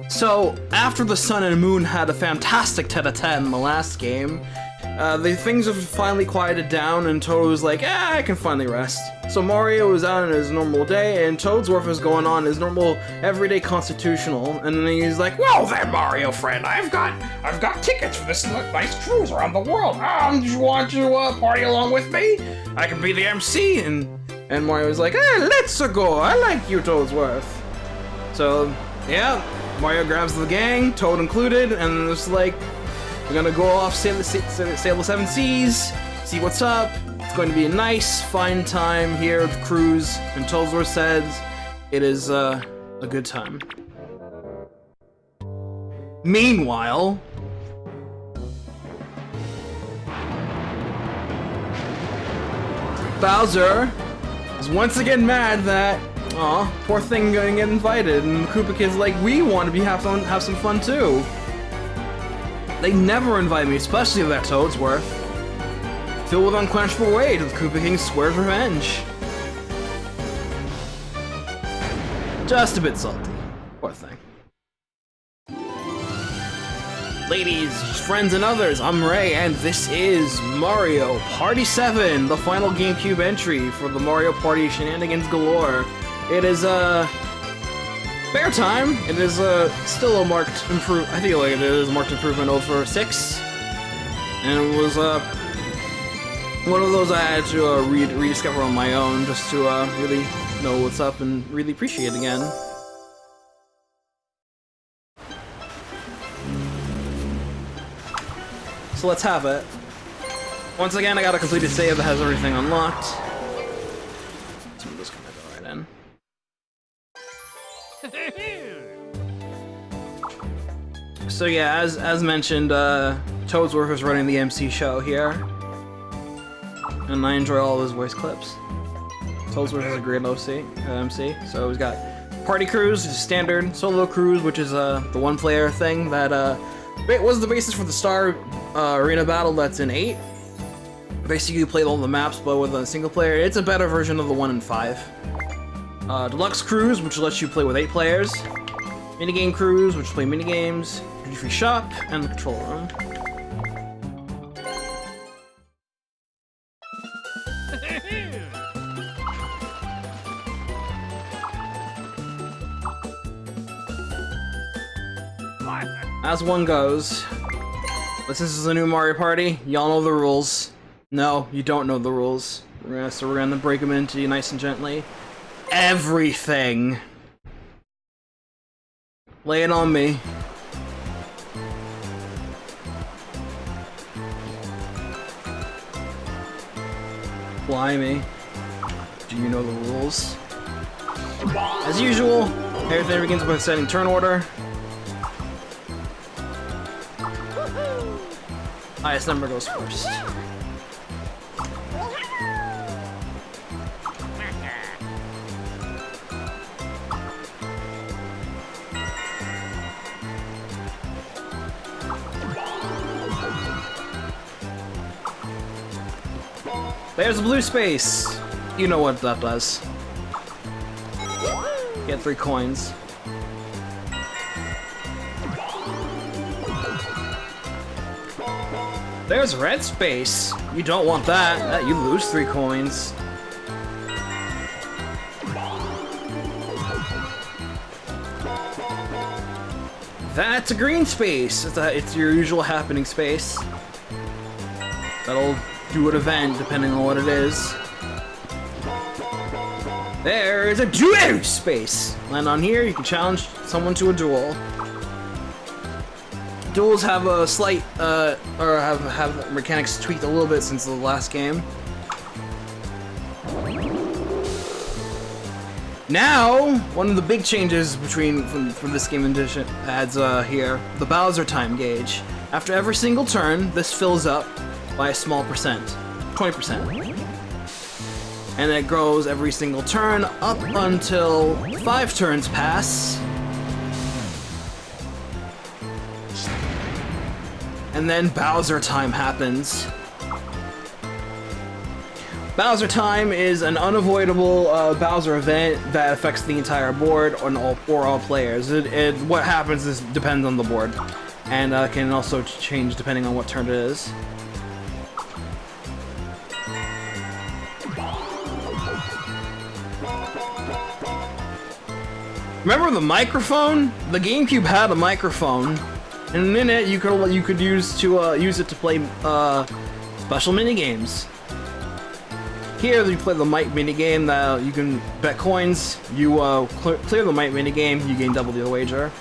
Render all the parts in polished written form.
So, after the Sun and Moon had a fantastic tete-a-tete in the last game, the things have finally quieted down, and Toad was like, I can finally rest. So Mario was out on his normal day, and Toadsworth was going on his normal, everyday constitutional, and then he's like, well then, Mario friend, I've got tickets for this nice cruise around the world. Do you want to party along with me? I can be the MC, and Mario was like, let's go, I like you, Toadsworth. So, yeah. Mario grabs the gang, Toad included, and it's like, we're gonna go off, sail the 7 seas, see what's up. It's going to be a nice, fine time here at the cruise, and Toadsworth says it is a good time. Meanwhile, Bowser is once again mad that aw, poor thing gonna get invited, and the Koopa Kid's like, we want to have some fun too. They never invite me, especially that Toadsworth. Filled with unquenchable rage, the Koopa King swears revenge. Just a bit salty. Poor thing. Ladies, friends, and others, I'm Ray, and this is Mario Party 7, the final GameCube entry for the Mario Party shenanigans galore. It is, fair time. It is, still a marked improvement. I feel like it is a marked improvement over 6. And it was, one of those I had to, rediscover on my own, just to, really know what's up and really appreciate it again. So let's have it. Once again, I got a completed save that has everything unlocked. So I'm just gonna go right in. So yeah, as mentioned, Toadsworth is running the MC show here, and I enjoy all of his voice clips. Toadsworth is a great MC. So we've got Party Cruise, which is standard, Solo Cruise, which is the one-player thing that was the basis for the Star Arena battle that's in 8. Basically, you play all the maps, but with a single player. It's a better version of the 1 and 5. Deluxe Cruise, which lets you play with 8 players. Minigame Cruise, which play minigames. Duty-free shop, and the control room. As one goes. But since this is a new Mario Party, y'all know the rules. No, you don't know the rules. So we're gonna break them into you nice and gently. Everything. Lay it on me. Blimey. Do you know the rules? As usual, everything begins with setting turn order. Highest number goes first. There's a blue space! You know what that does. Get 3 coins. There's red space! You don't want that. You lose 3 coins. That's a green space! It's your usual happening space. That'll do an event, depending on what it is. There is a duel space! Land on here, you can challenge someone to a duel. Duels have a slight, or have mechanics tweaked a little bit since the last game. Now, one of the big changes from this game edition adds here, the Bowser time gauge. After every single turn, this fills up by a small percent, 20%. And it grows every single turn up until 5 turns pass. And then Bowser time happens. Bowser Time is an unavoidable Bowser event that affects the entire board or all players. What happens is depends on the board, and can also change depending on what turn it is. Remember the microphone? The GameCube had a microphone, and in it you could use it to play special mini games. Here you play the mic minigame that you can bet coins. You clear the mic minigame, you gain double the wager.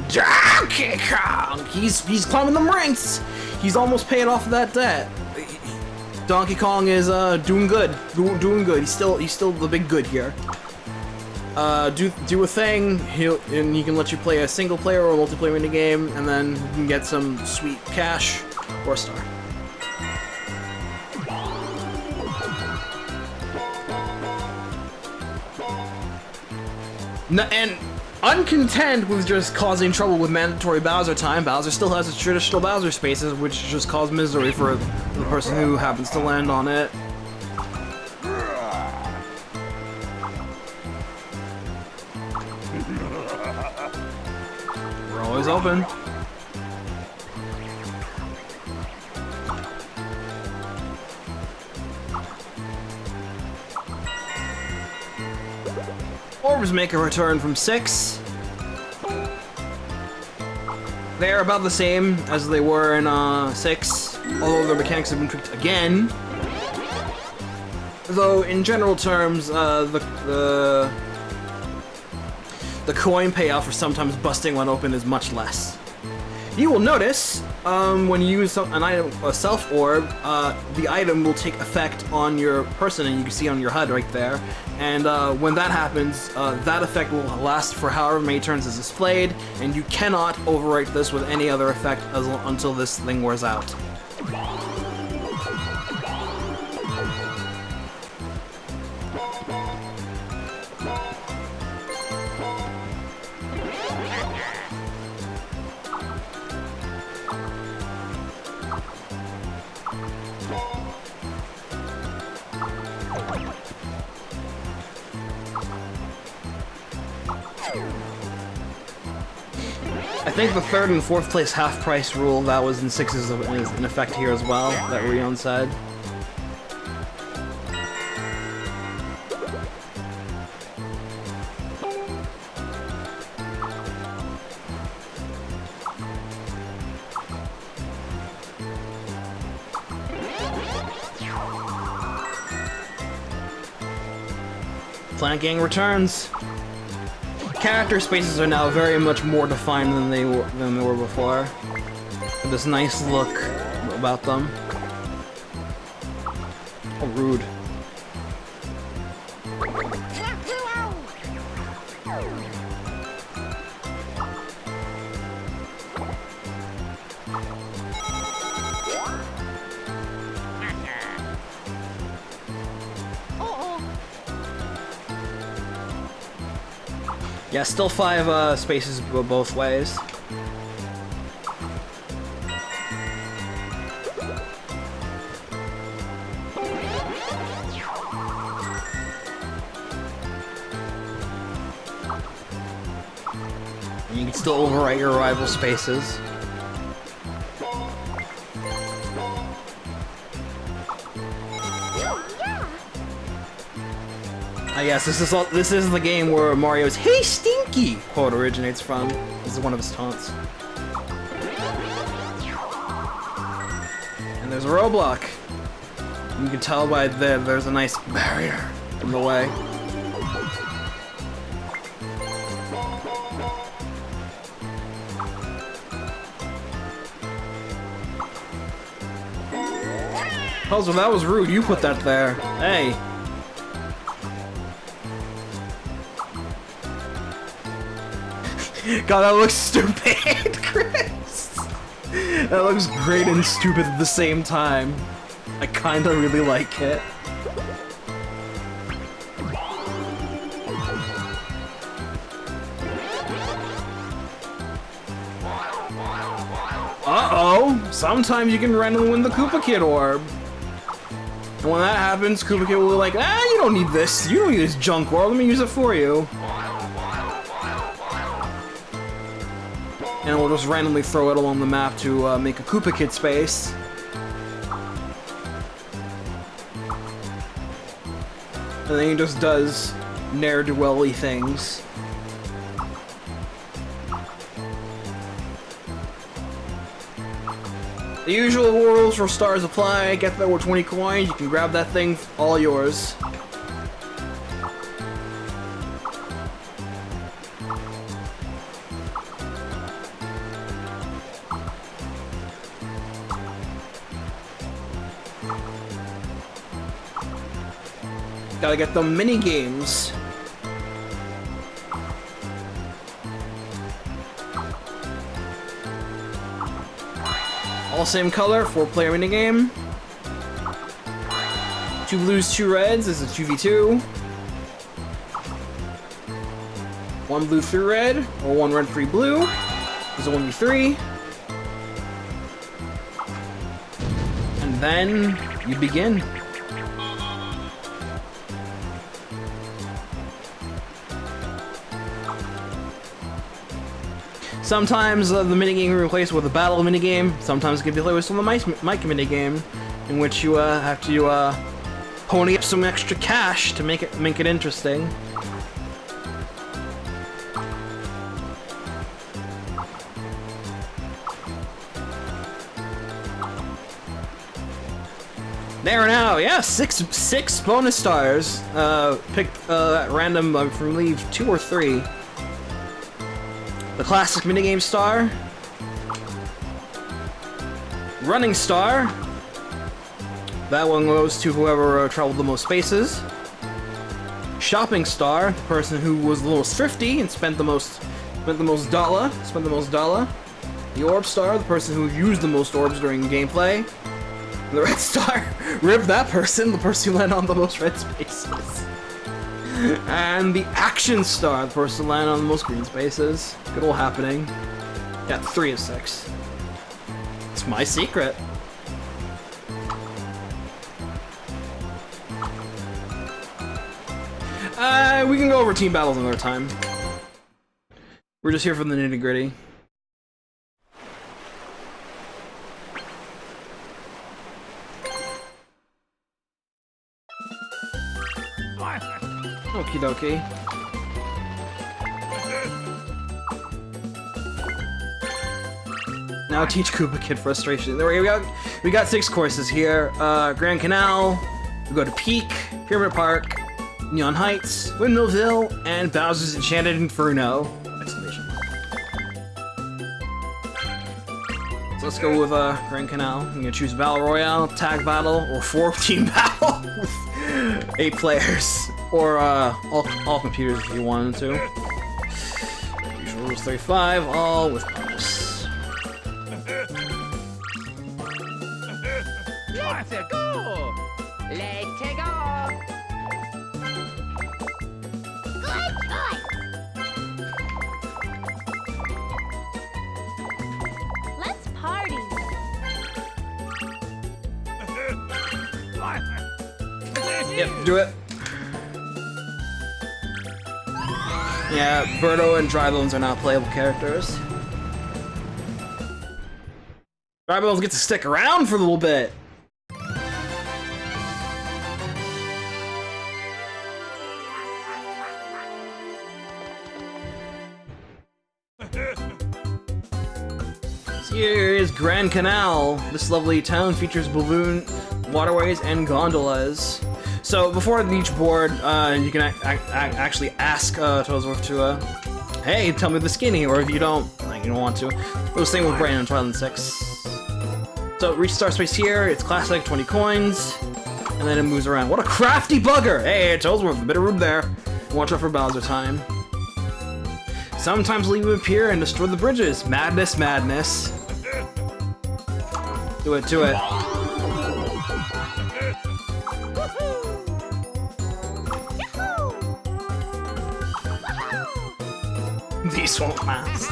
Donkey Kong! He's climbing them ranks! He's almost paying off that debt. Donkey Kong is doing good. Doing good. He's still the big good here. Do a thing, and he can let you play a single player or a multiplayer minigame, and then you can get some sweet cash or a star. And uncontent with just causing trouble with mandatory Bowser time, Bowser still has its traditional Bowser spaces, which just cause misery for the person who happens to land on it. Always open. Orbs make a return from 6. They are about the same as they were in 6, although their mechanics have been tweaked again. Though in general terms, the coin payoff for sometimes busting one open is much less. You will notice when you use an item, a self orb, the item will take effect on your person, and you can see on your HUD right there. And when that happens, that effect will last for however many turns is displayed, and you cannot overwrite this with any other effect until this thing wears out. I think the 3rd and 4th place half price rule that was in 6 is in effect here as well, that Rion said. Flanking returns. Character spaces are now very much more defined than they were before. With this nice look about them. Oh, rude. Yeah, still 5 spaces both ways. And you can still overwrite your rival spaces. Yes, this is the game where Mario's "Hey Stinky" quote originates from. This is one of his taunts. And there's a roadblock. You can tell by there's a nice barrier in the way. Puzzle, that was rude. You put that there. Hey. God, that looks stupid, Chris! That looks great and stupid at the same time. I kinda really like it. Uh-oh! also, sometimes you can randomly win the Koopa Kid orb. And when that happens, Koopa Kid will be like, ah, you don't need this. You don't need this junk orb. Let me use it for you. And we'll just randomly throw it along the map to make a Koopa Kid space. And then he just does ne'er-do-well-y things. The usual rules for stars apply. Get that with 20 coins, you can grab that thing, all yours. Gotta get the mini games. All same color, 4-player minigame. 2 blues, 2 reds is a 2v2. 1 blue, 3 red, or 1 red, 3 blue is a 1v3. And then you begin. Sometimes the minigame can be replaced with a battle minigame. Sometimes it can be replaced with a mic minigame, in which you have to pony up some extra cash to make it interesting. There now, yeah, six bonus stars. Picked at random from leave 2 or 3. The classic minigame star, running star, that one goes to whoever traveled the most spaces. Shopping star, the person who was the most thrifty and spent the most dollar. The orb star, the person who used the most orbs during gameplay. And the red star, rip that person, the person who landed on the most red spaces. And the action star, the person landing on the most green spaces. Good old happening. Got 3 of 6. It's my secret. We can go over team battles another time. We're just here for the nitty-gritty. Okie dokie. Now teach Koopa Kid frustration. There we got 6 courses here. Grand Canal, we go to Peak, Pyramid Park, Neon Heights, Windmillville, and Bowser's Enchanted Inferno! Exclamation mark. So let's go with Grand Canal. I'm gonna choose Battle Royale, Tag Battle, or 4-team battle with 8 players. Or all computers if you wanted to. Usual rules 35, all with bonus. Let's go! Let's go! Good choice! Let's party! Yep, do it. Yeah, Birdo and Drybones are now playable characters. Drybones get to stick around for a little bit. So here is Grand Canal. This lovely town features balloon waterways and gondolas. So before each board, you can actually ask Toadsworth to, hey, tell me the skinny, or if you don't, like, you don't want to. It was the same with Brighton and Twila 6. So reach star space here, it's classic, 20 coins, and then it moves around. What a crafty bugger! Hey, Toadsworth, a bit of room there. Watch out for Bowser time. Sometimes leave him appear and destroy the bridges. Madness, madness. Do it, do it. These won't last.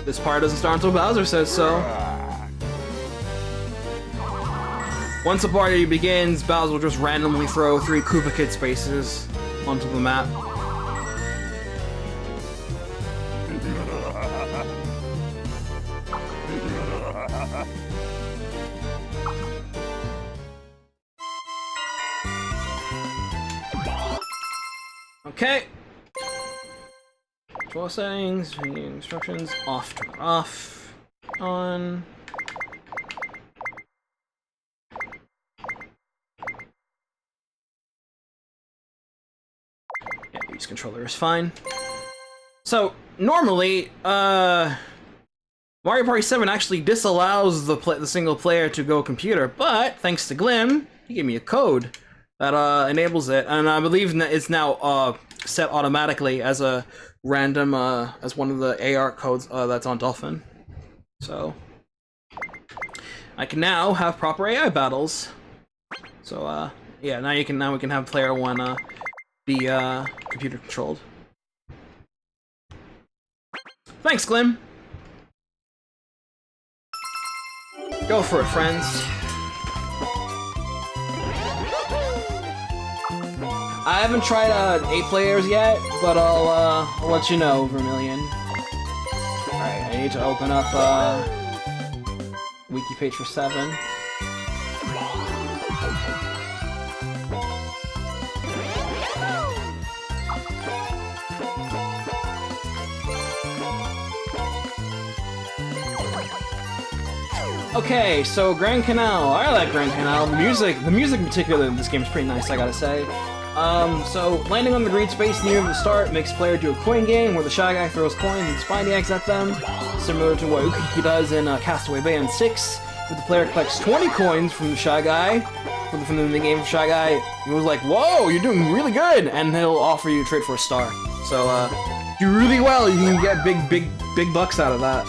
This part doesn't start until Bowser says so. Once the party begins, Bowser will just randomly throw 3 Koopa Kid spaces onto the map. Okay. Control settings, instructions, off, turn off, on. Yeah, use controller is fine. So, normally, Mario Party 7 actually disallows the single player to go computer, but thanks to Glim, he gave me a code that enables it, and I believe it's now set automatically as a random, as one of the AR codes that's on Dolphin. So, I can now have proper AI battles. So, yeah, now we can have player 1 be computer controlled. Thanks, Glim. Go for it, friends. I haven't tried 8 players yet, but I'll let you know, Vermilion. Alright, I need to open up wiki page for 7. Okay, so Grand Canal. I like Grand Canal. The music in particular in this game is pretty nice, I gotta say. So landing on the green space near the start makes player do a coin game where the Shy Guy throws coins and spiny eggs at them, similar to what Ukiki does in Castaway Bay and 6, where the player collects 20 coins from the Shy Guy, from the mini-game Shy Guy. He was like, "Whoa, you're doing really good," and he'll offer you a trade for a star. So, do really well, you can get big bucks out of that.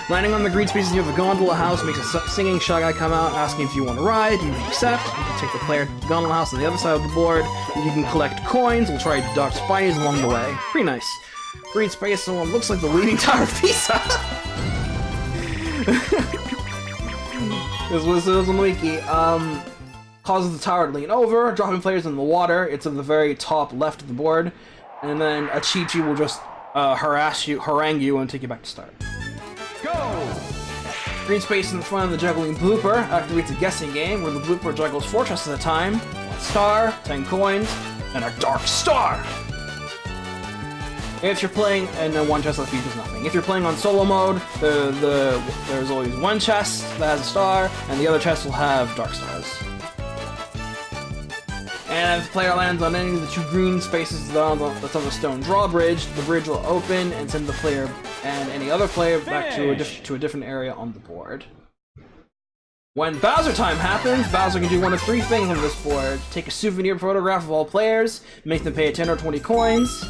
Landing on the green spaces near the gondola house makes a singing Shy Guy come out asking if you want to ride, and if you accept, you can take the player to the gondola house on the other side of the board, and you can collect coins, we'll try to dodge spinies along the way. Pretty nice. Green space, someone looks like the Leaning Tower of Pisa! This was on the wiki. Causes the tower to lean over, dropping players in the water, it's on the very top left of the board, and then a Chi-Chi will just harangue you and take you back to start. Go! Green space in the front of the juggling blooper activates a guessing game where the blooper juggles 4 chests at a time, 1 star, 10 coins, and a dark star! If you're playing, and then 1 chest that features nothing. If you're playing on solo mode, there's always 1 chest that has a star, and the other chest will have dark stars. And if the player lands on any of the 2 green spaces that's on the stone drawbridge, the bridge will open and send the player and any other player back to a different area on the board. When Bowser time happens, Bowser can do one of 3 things on this board. Take a souvenir photograph of all players, make them pay 10 or 20 coins,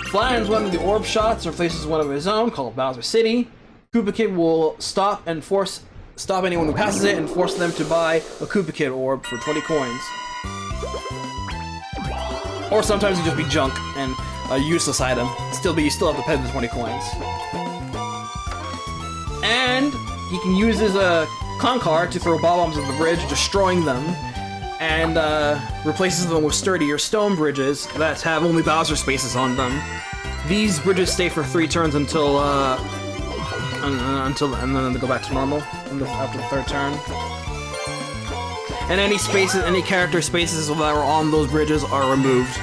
flattens one of the orb shots or places one of his own, called Bowser City. Koopa Kid will stop anyone who passes it and force them to buy a Koopa Kid orb for 20 coins. Or sometimes it just be junk and a useless item. You still have to pay the 20 coins. And he can use his con card to throw bob-bombs at the bridge, destroying them, and replaces them with sturdier stone bridges that have only Bowser spaces on them. These bridges stay for 3 turns until and then they go back to normal after the 3rd turn. And any character spaces that are on those bridges are removed.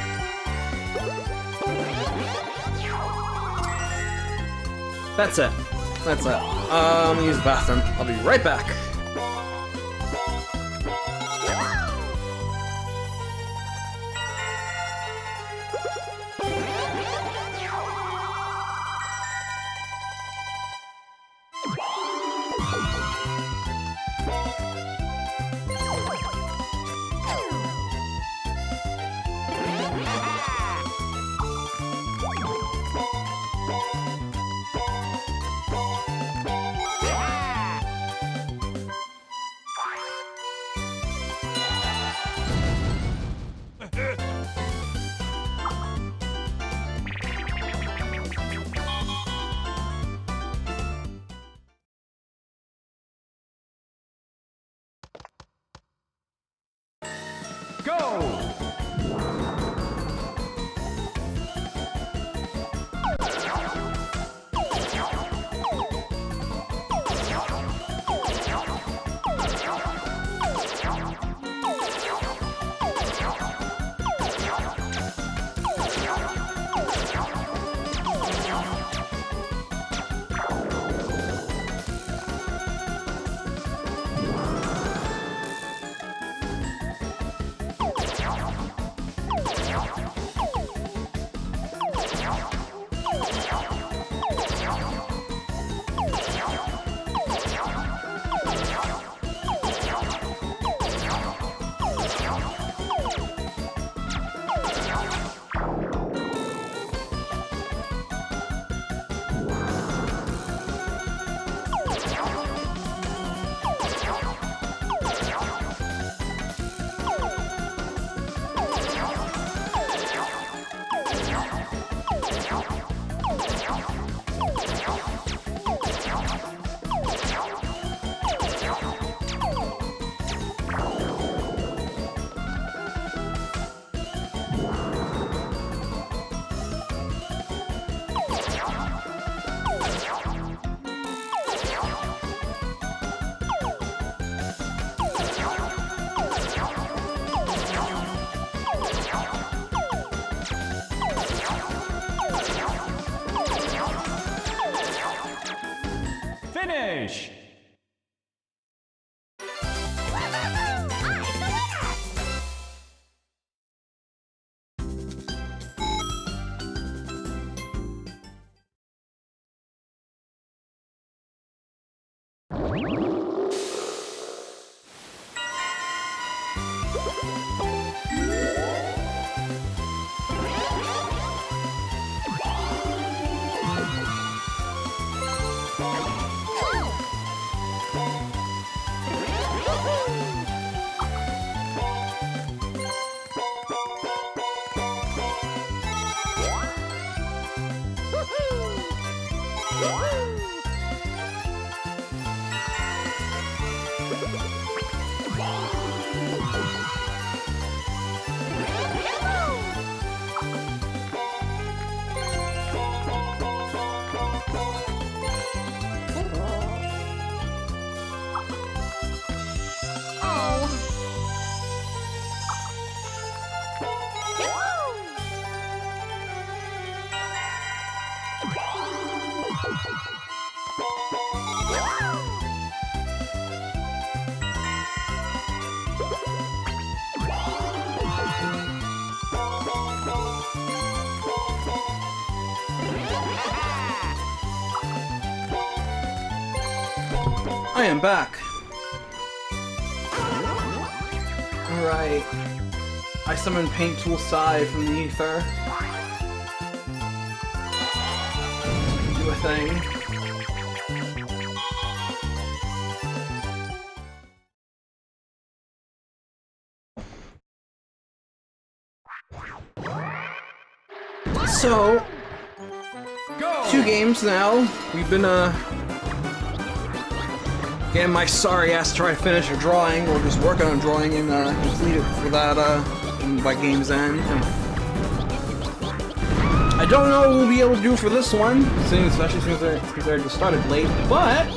That's it. I'm gonna use the bathroom. I'll be right back. Finish! I am back. Alright. I summoned Paint Tool Sai from the ether. Do a thing. So, 2 games now. We've been getting my sorry ass to try to finish a drawing, or just working on drawing and complete it for that by game's end. I don't know what we'll be able to do for this one, especially since I just started late, but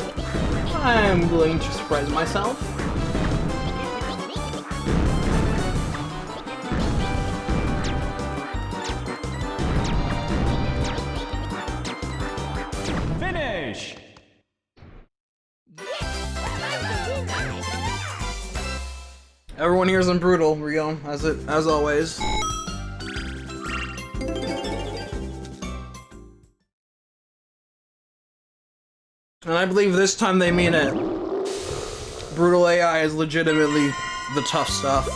I'm willing to surprise myself. Finish! Everyone here is in brutal, Rio, as always. And I believe this time they mean it. Brutal AI is legitimately the tough stuff.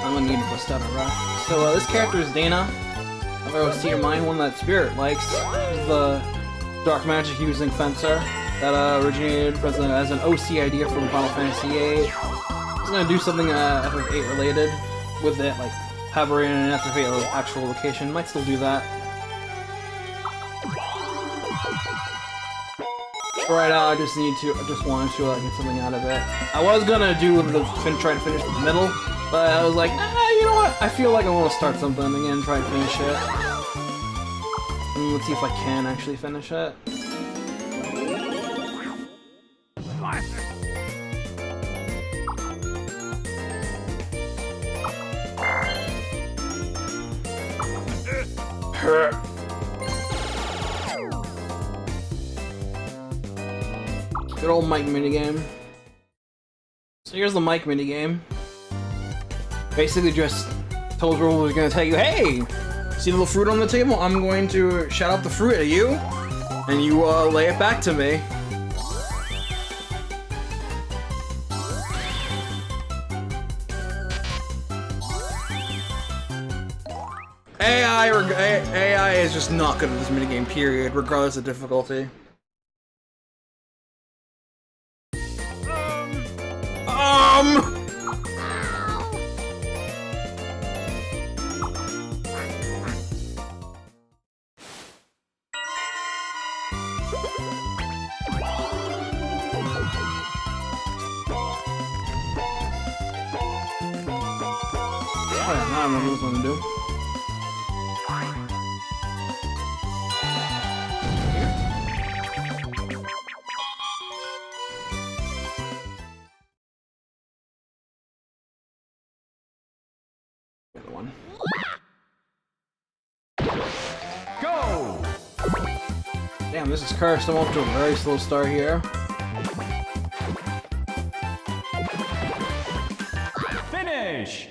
I'm gonna need to bust out a rough. So this character is Dana. If I was to your mind, one that Spirit likes. She's the dark magic using fencer that originated as an OC idea from Final Fantasy VIII. It's gonna do something FF8 related with it, like hovering in an FF8 actual location. Might still do that. Right now, I just wanted to get something out of it. I was gonna do try to finish the middle, but I was like, you know what? I feel like I want to start something again, try to finish it. Let's see if I can actually finish it. Good old Mike minigame. So here's the Mike minigame. Basically just Toadsworth was gonna tell you, hey! See the little fruit on the table? I'm going to shout out the fruit at you, and you lay it back to me. AI is just not good at this minigame, period, regardless of difficulty. him! Oh yeah, now I remember what I'm gonna do. The other one. Go! Damn, this is cursed. I'm off to a very slow start here. Finish!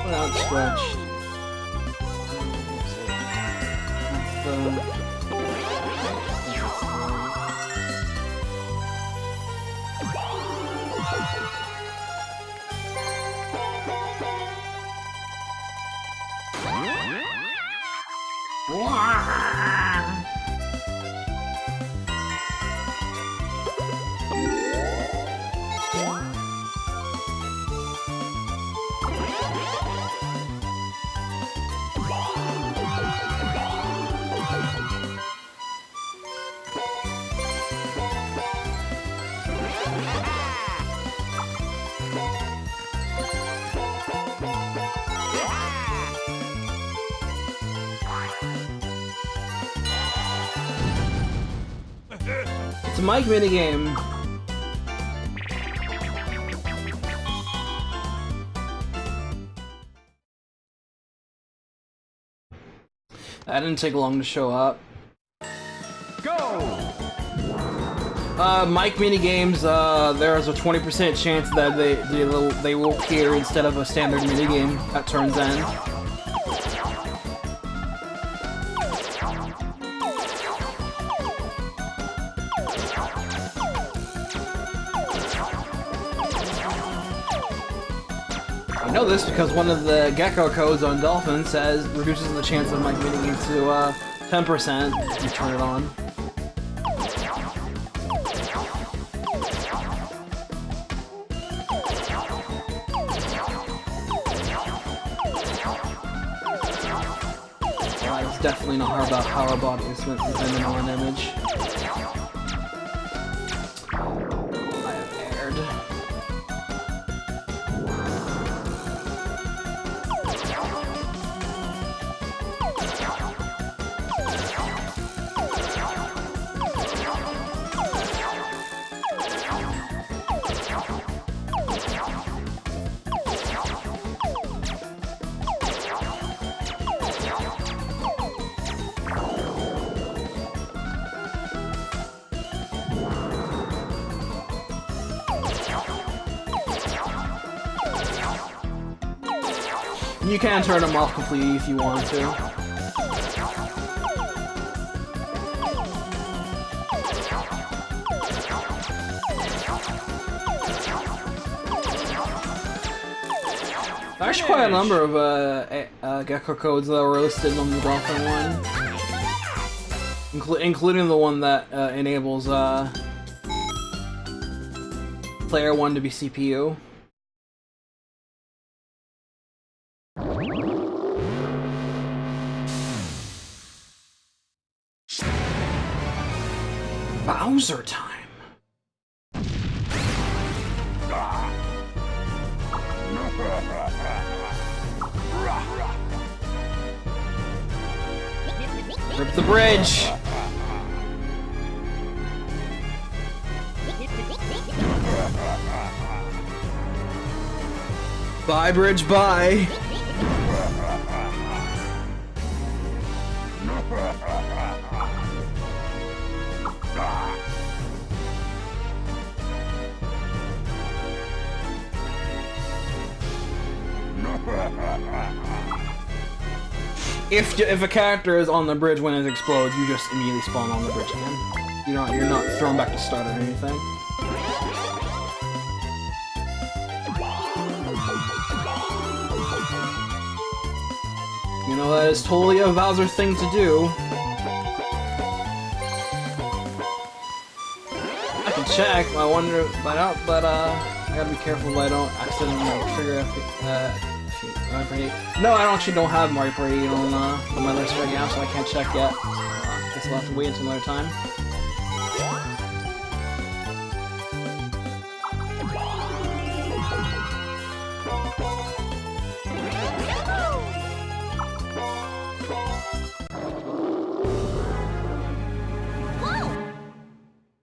Outstretched. It's a mic minigame. That didn't take long to show up. Go! Mic minigames, there's a 20% chance that they will appear instead of a standard minigame at turn's end. I know this because one of the gecko codes on Dolphin says reduces the chance of mic minigame to 10% if you turn it on. It's definitely not hard about power bodies depending on an image. I have aired. You can turn them off completely if you want to. There's actually quite a number of gecko codes that were listed on the Dolphin one, including the one that enables player 1 to be CPU. Bowser time. Rip the bridge! Bye, bridge, bye! If a character is on the bridge when it explodes, you just immediately spawn on the bridge again. You're not thrown back to start or anything. You know, that is totally a Bowser thing to do. I can check, I wonder, but I gotta be careful that I don't accidentally trigger Mario Party 8. No, I actually don't have Mario Party 8 on my list right now, so I can't check yet. Guess I'll have to wait until another time.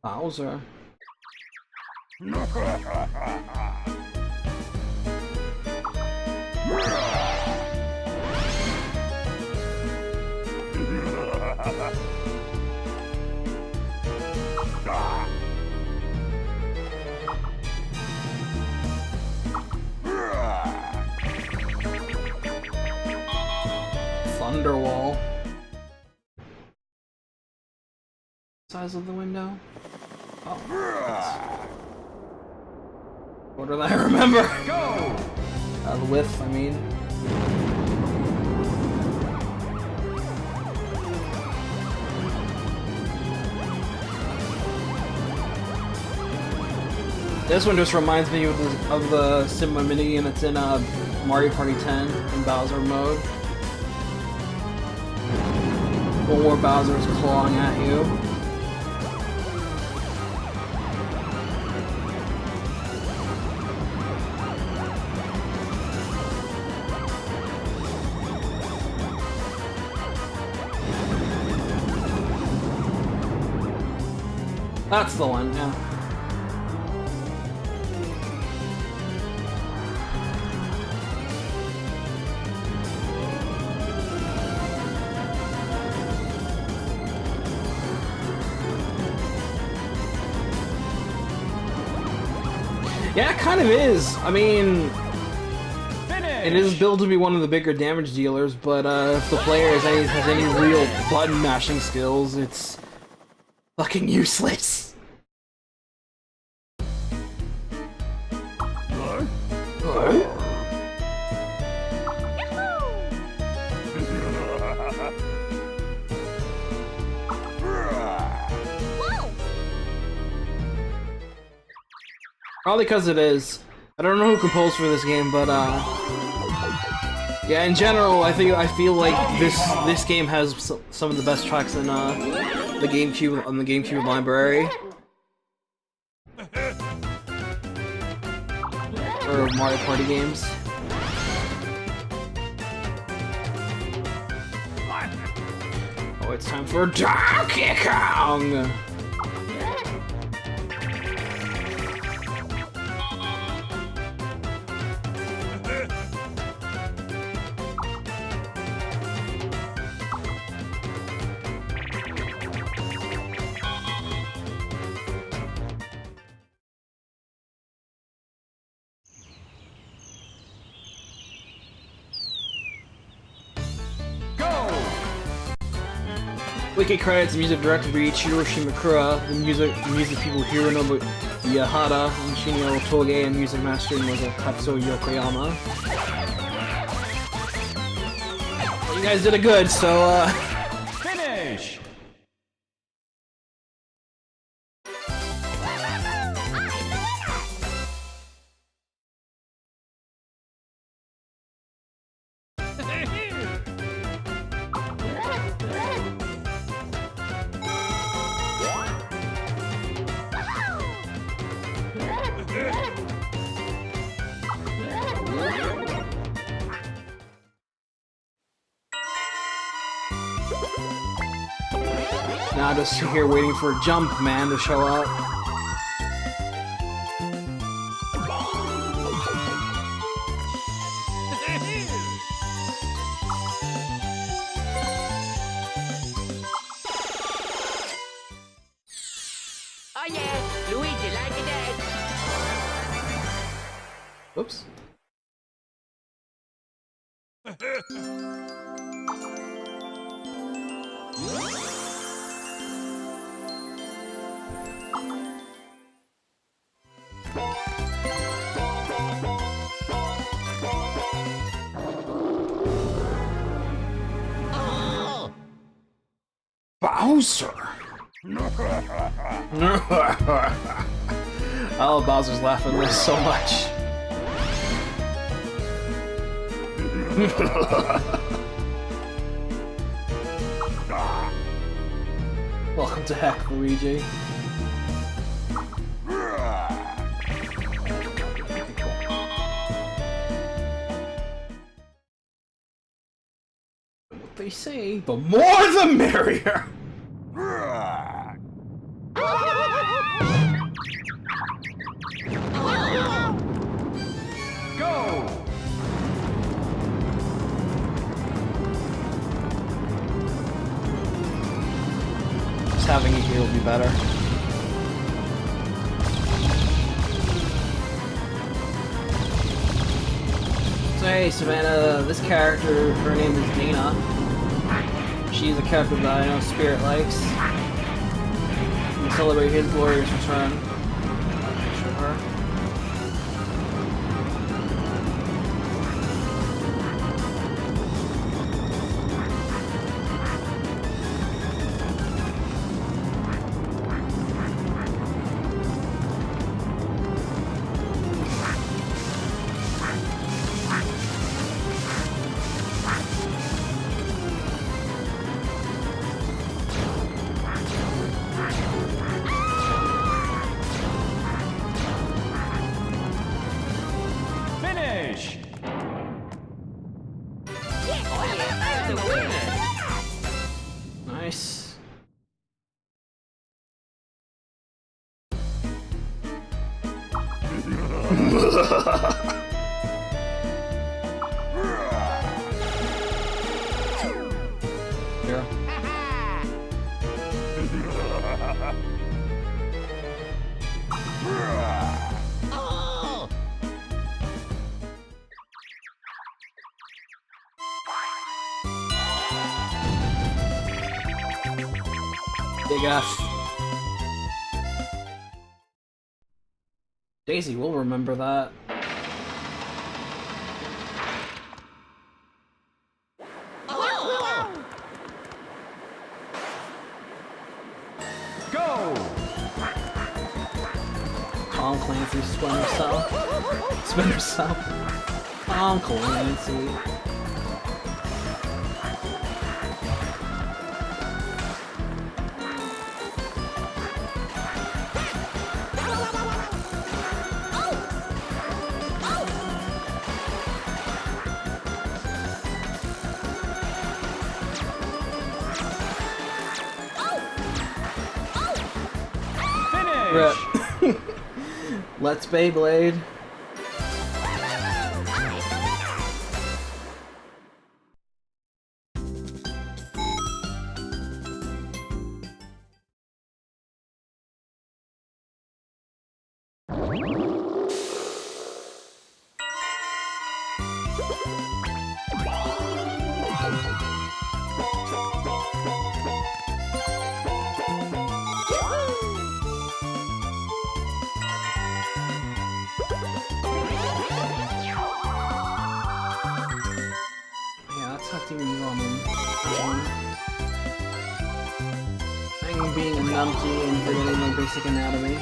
Bowser. Thunderwall. Size of the window? Oh. What did I remember? Go! The width, I mean. This one just reminds me of the similar minigame that's in Mario Party 10 in Bowser mode. One more Bowser's clawing at you. That's the one, yeah. Yeah, it kind of is. I mean, it is built to be one of the bigger damage dealers, but if the player has any real button mashing skills, it's fucking useless. Probably because it is. I don't know who composed for this game, but yeah, in general, I feel like this game has some of the best tracks in the GameCube library for Mario Party games. Oh, it's time for Donkey Kong! Wiki credits music directed by Ichiro Shimakura, the music people Hironobu Yahara, and Shinya Toge, and music mastering was Katsuo Yokoyama. Well, you guys did it good, so Finish! Now just here waiting for Jump Man to show up. Oh yeah, Luigi like it egg. Oops. Bowser! Oh, Bowser's laughing this so much. Welcome to heck, Luigi. What they say, the more the merrier! Go! Just having it here will be better. So hey Savannah, this character, her name is Dana. She's a character that I know Spirit likes. To celebrate his glorious return. I'll picture her. Finish! Nice. Here. Oh! Big F. Daisy will remember that. Oh! Go! Tom Clancy, Splinter Cell. Splinter Cell. Tom Clancy. Finish! Rip. Let's Beyblade. I'm being a numpty and forgetting my basic anatomy.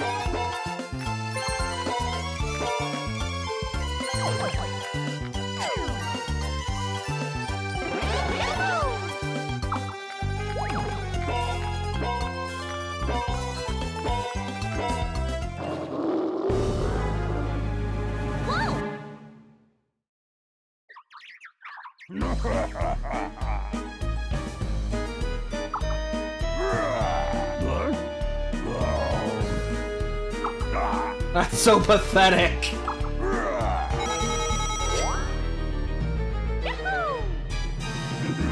That's so pathetic.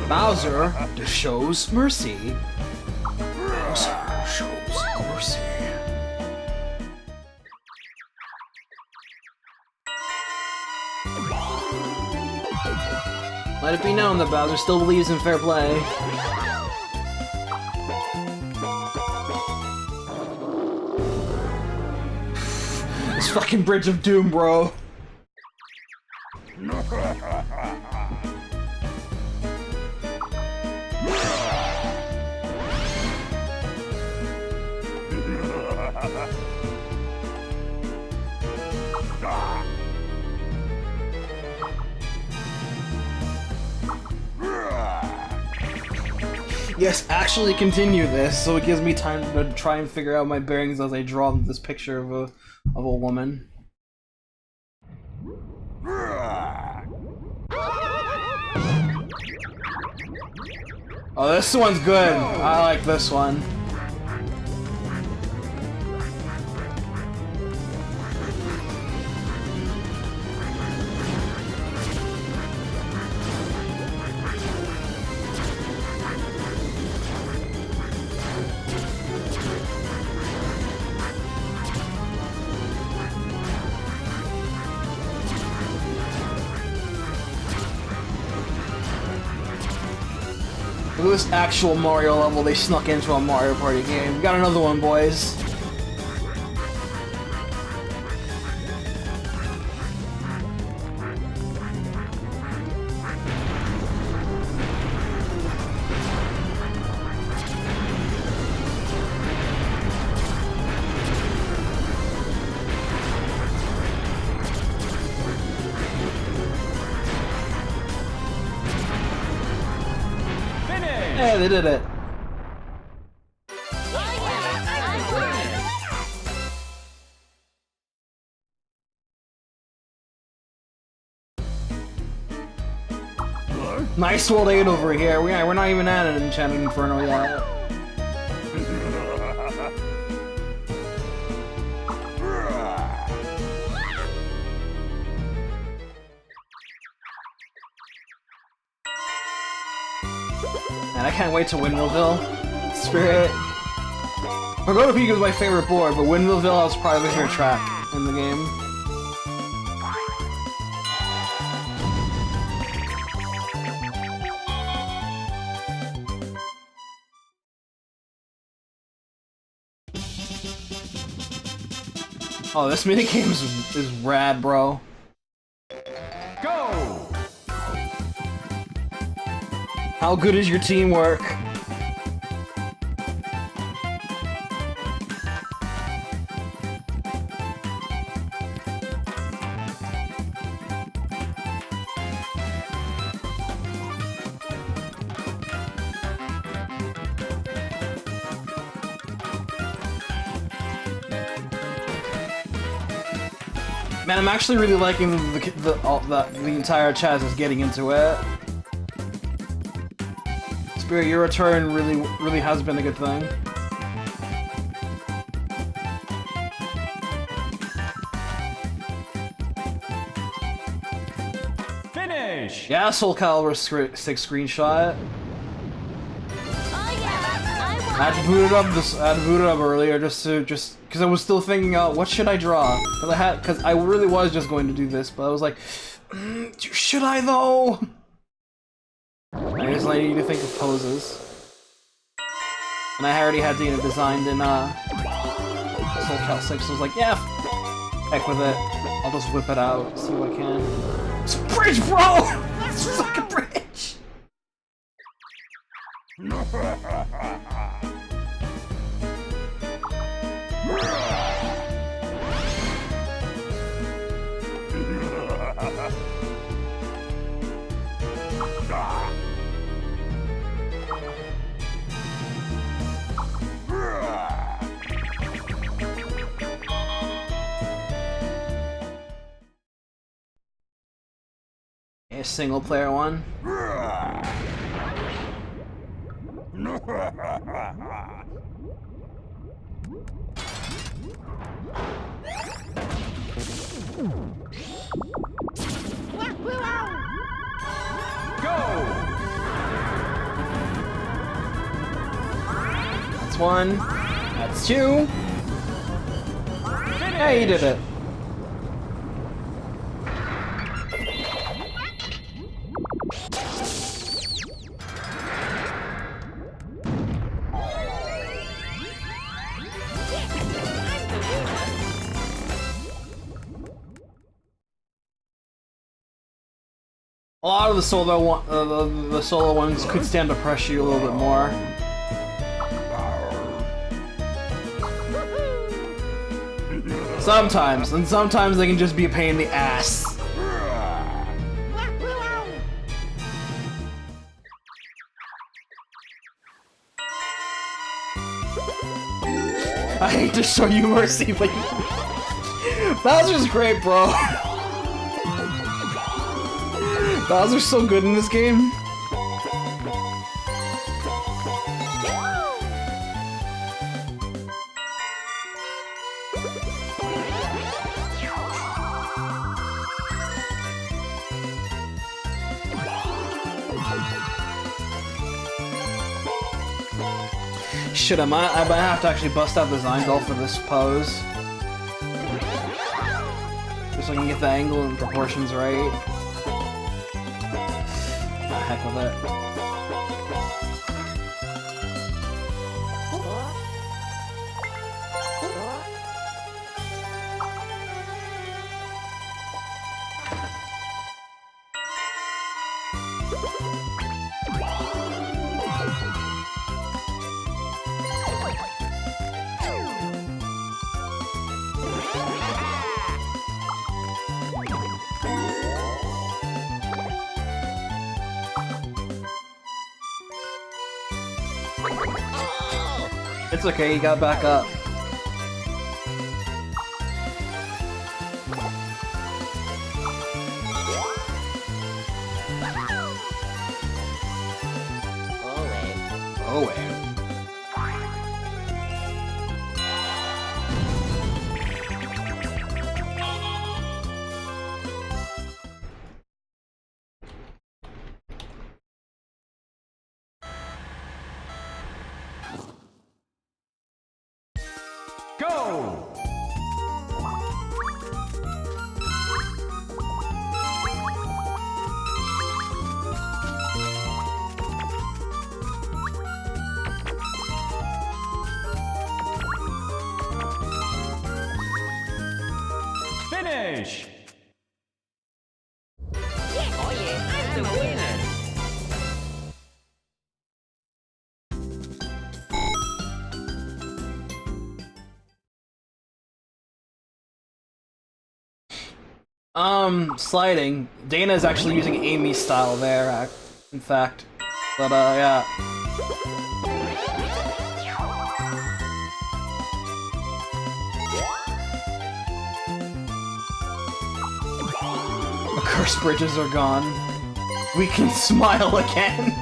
Bowser shows mercy. Bowser shows mercy. Let it be known that Bowser still believes in fair play. This fucking Bridge of Doom, bro. Yes, actually continue this, so it gives me time to try and figure out my bearings as I draw this picture of a woman. Oh, this one's good. I like this one. Look at this actual Mario level they snuck into a Mario Party game. We got another one, boys. Hey, they did it. Nice World 8 over here. We're not even at an Enchanted Inferno yet. And I can't wait to Windmillville. Spirit. Pagoda Peak is my favorite board, but Windmillville is probably my favorite track in the game. Oh, this minigame is rad, bro. Go! How good is your teamwork? Man, I'm actually really liking the entire chat is getting into it. Spirit, your return really has been a good thing. Finish! Yeah, Soul Calibur 6 screenshot. I had booted up earlier just because I was still thinking out what should I draw, because I really was just going to do this, but I was like, should I though? I just need to think of poses. And I already had Dina designed in Soul Cal 6, so I was like, yeah, heck with it. I'll just whip it out, see what I can. It's a bridge, bro! It's a fucking bridge! A single player one. Go! That's one. That's two. Yeah, you did it. A lot of the solo ones could stand to pressure you a little bit more. Sometimes, and sometimes they can just be a pain in the ass. I hate to show you mercy, but Bowser's great, bro. Bowser's so good in this game. Shit, I might have to actually bust out the Zyndal for this pose. Just so I can get the angle and proportions right. Heck with it. It's okay, you got back up. Oh, wait. Go! Finish! Oh yeah, I'm the winner. Sliding. Dana is actually using Amy's style there, in fact. But, yeah. The cursed bridges are gone. We can smile again.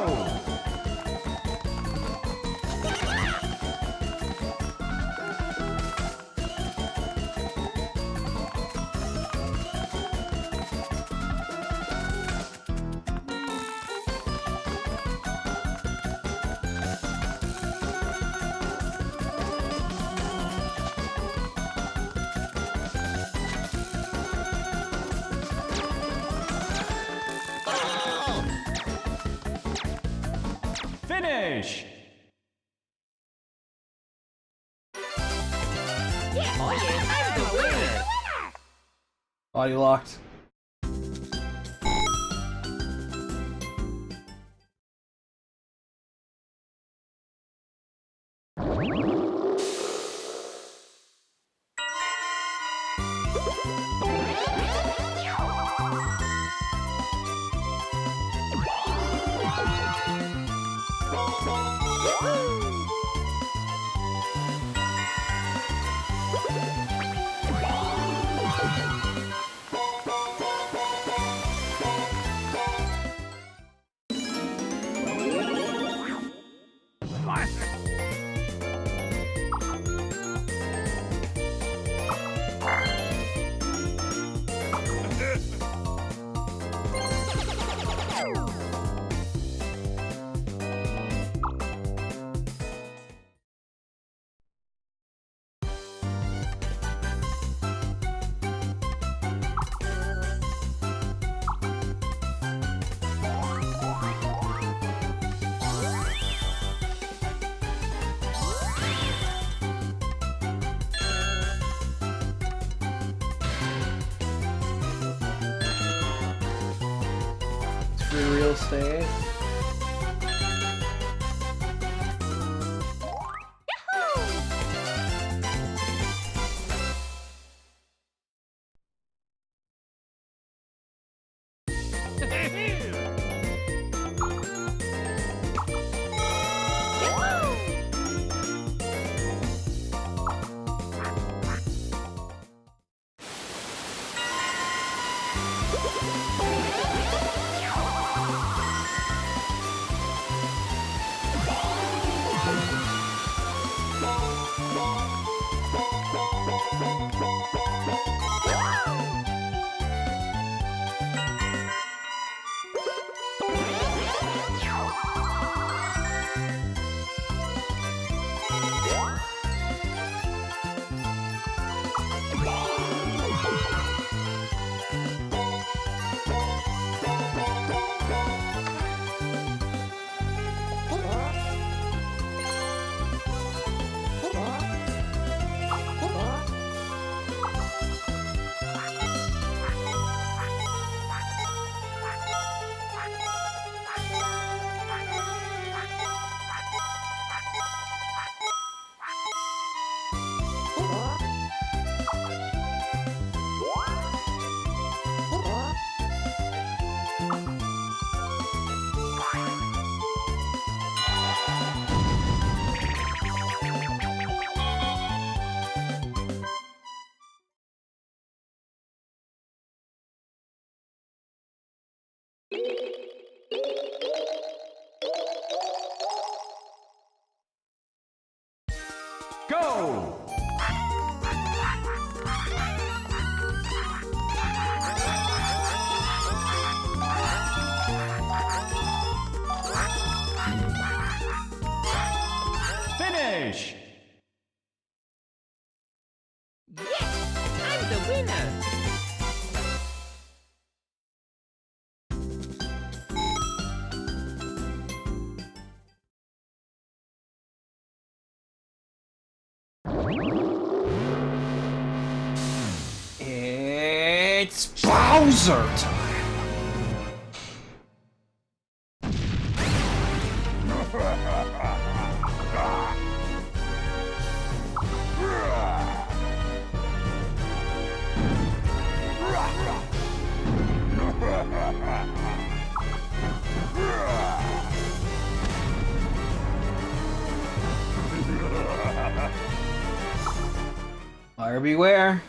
Go! Finish! Oh yeah, I'm the winner. Body locked. Free real estate. Go! Finish! Yes, I'm the winner. It's Bowser time! Buyer beware.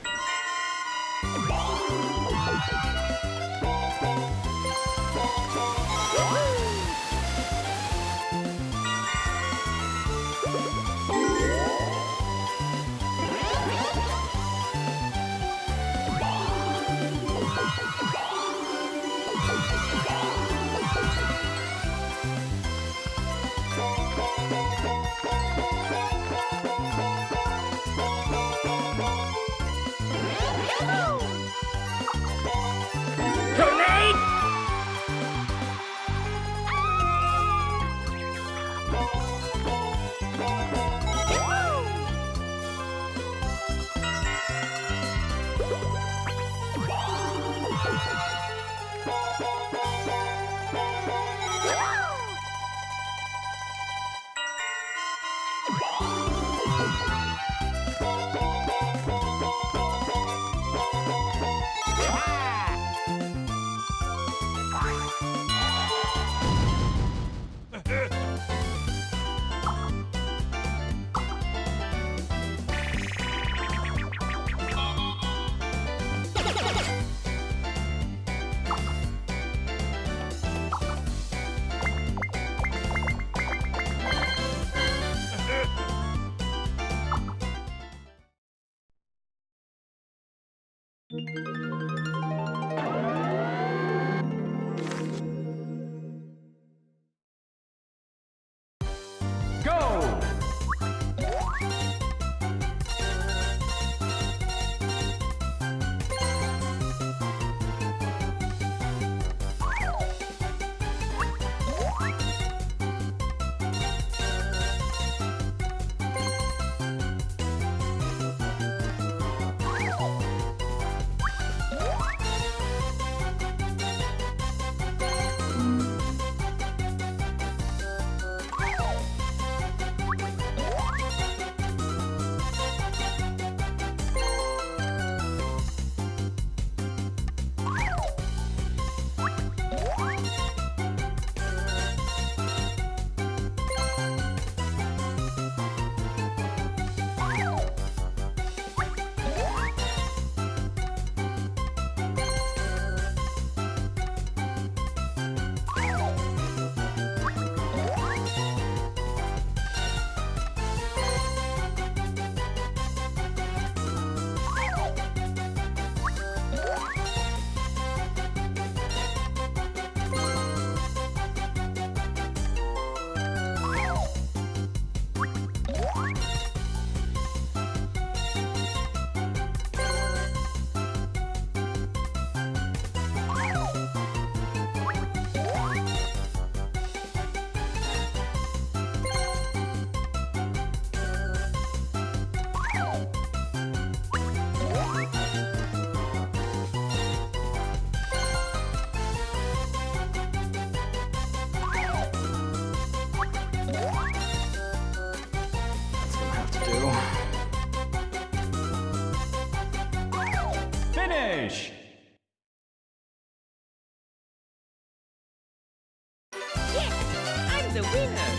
Finish! Yes, I'm the winner.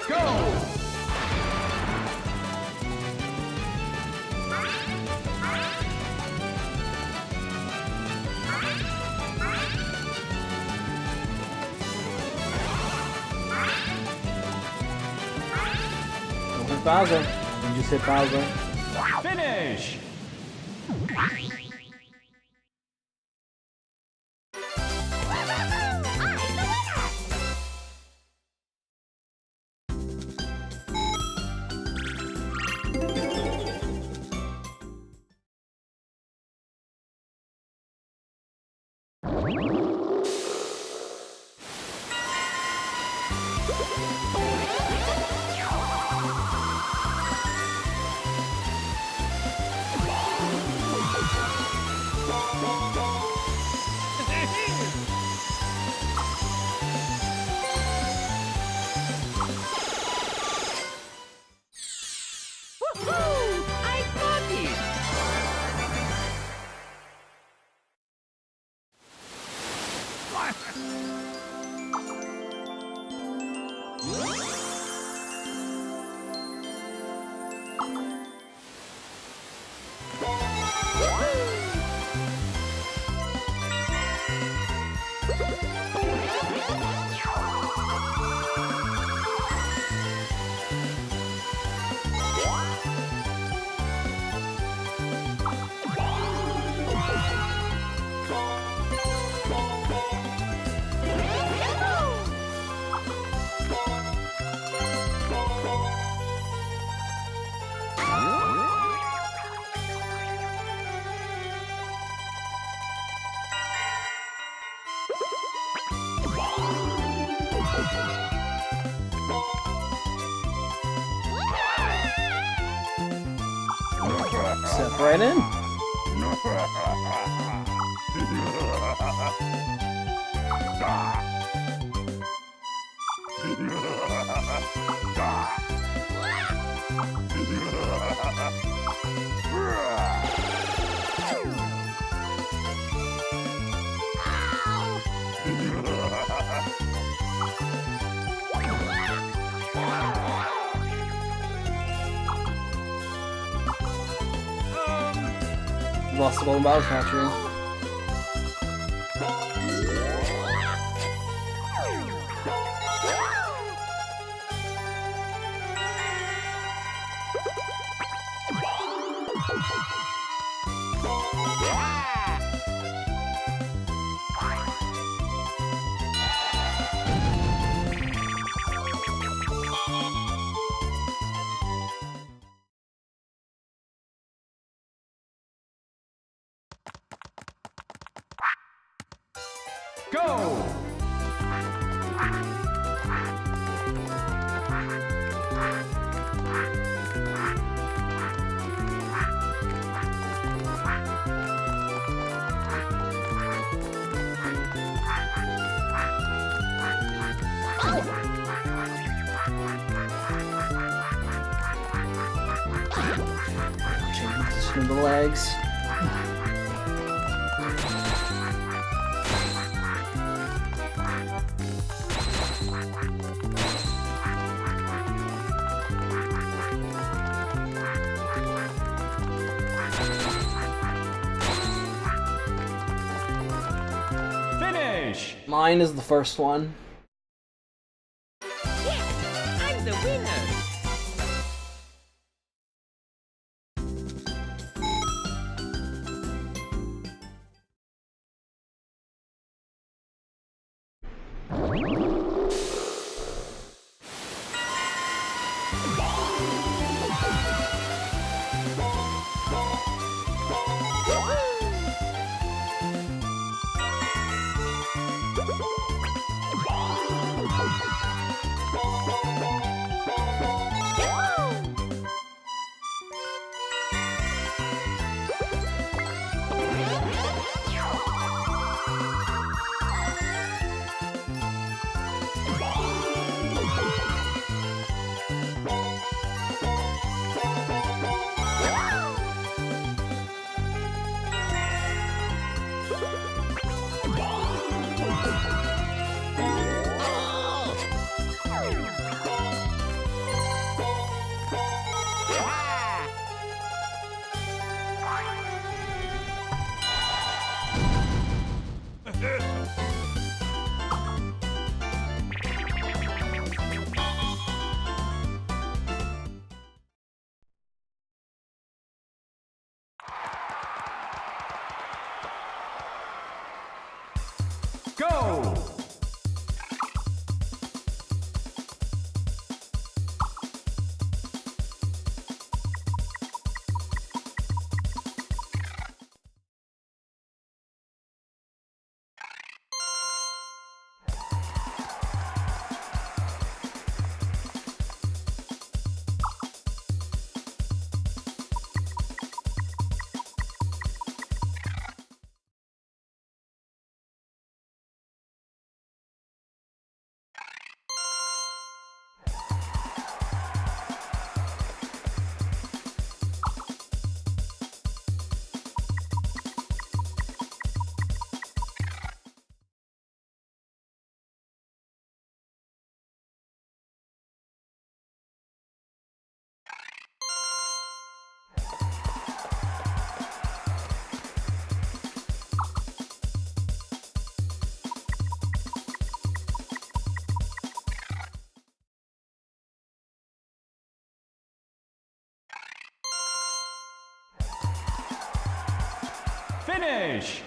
Go! Don't hit Bowser. You just hit Bowser. Finish! Woohoo! I got it. Step right in. Lost the golden ball capturing. Go! from the legs. Finish! Mine is the first one. Yes, I'm the winner. Go! Finish!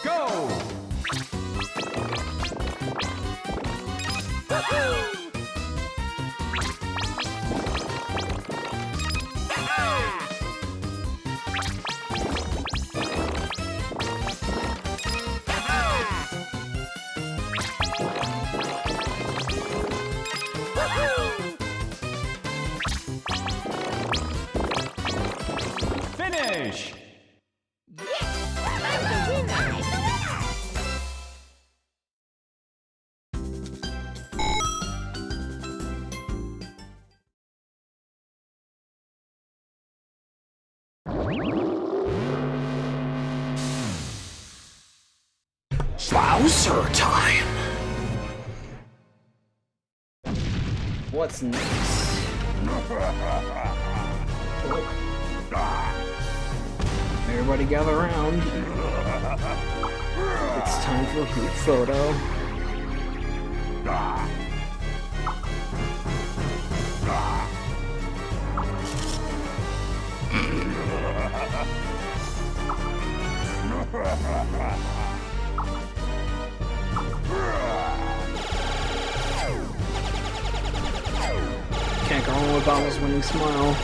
Go! Finish! Bowser time! What's next? Everybody gather around. It's time for a group photo. Can't go wrong with Obama's winning smile.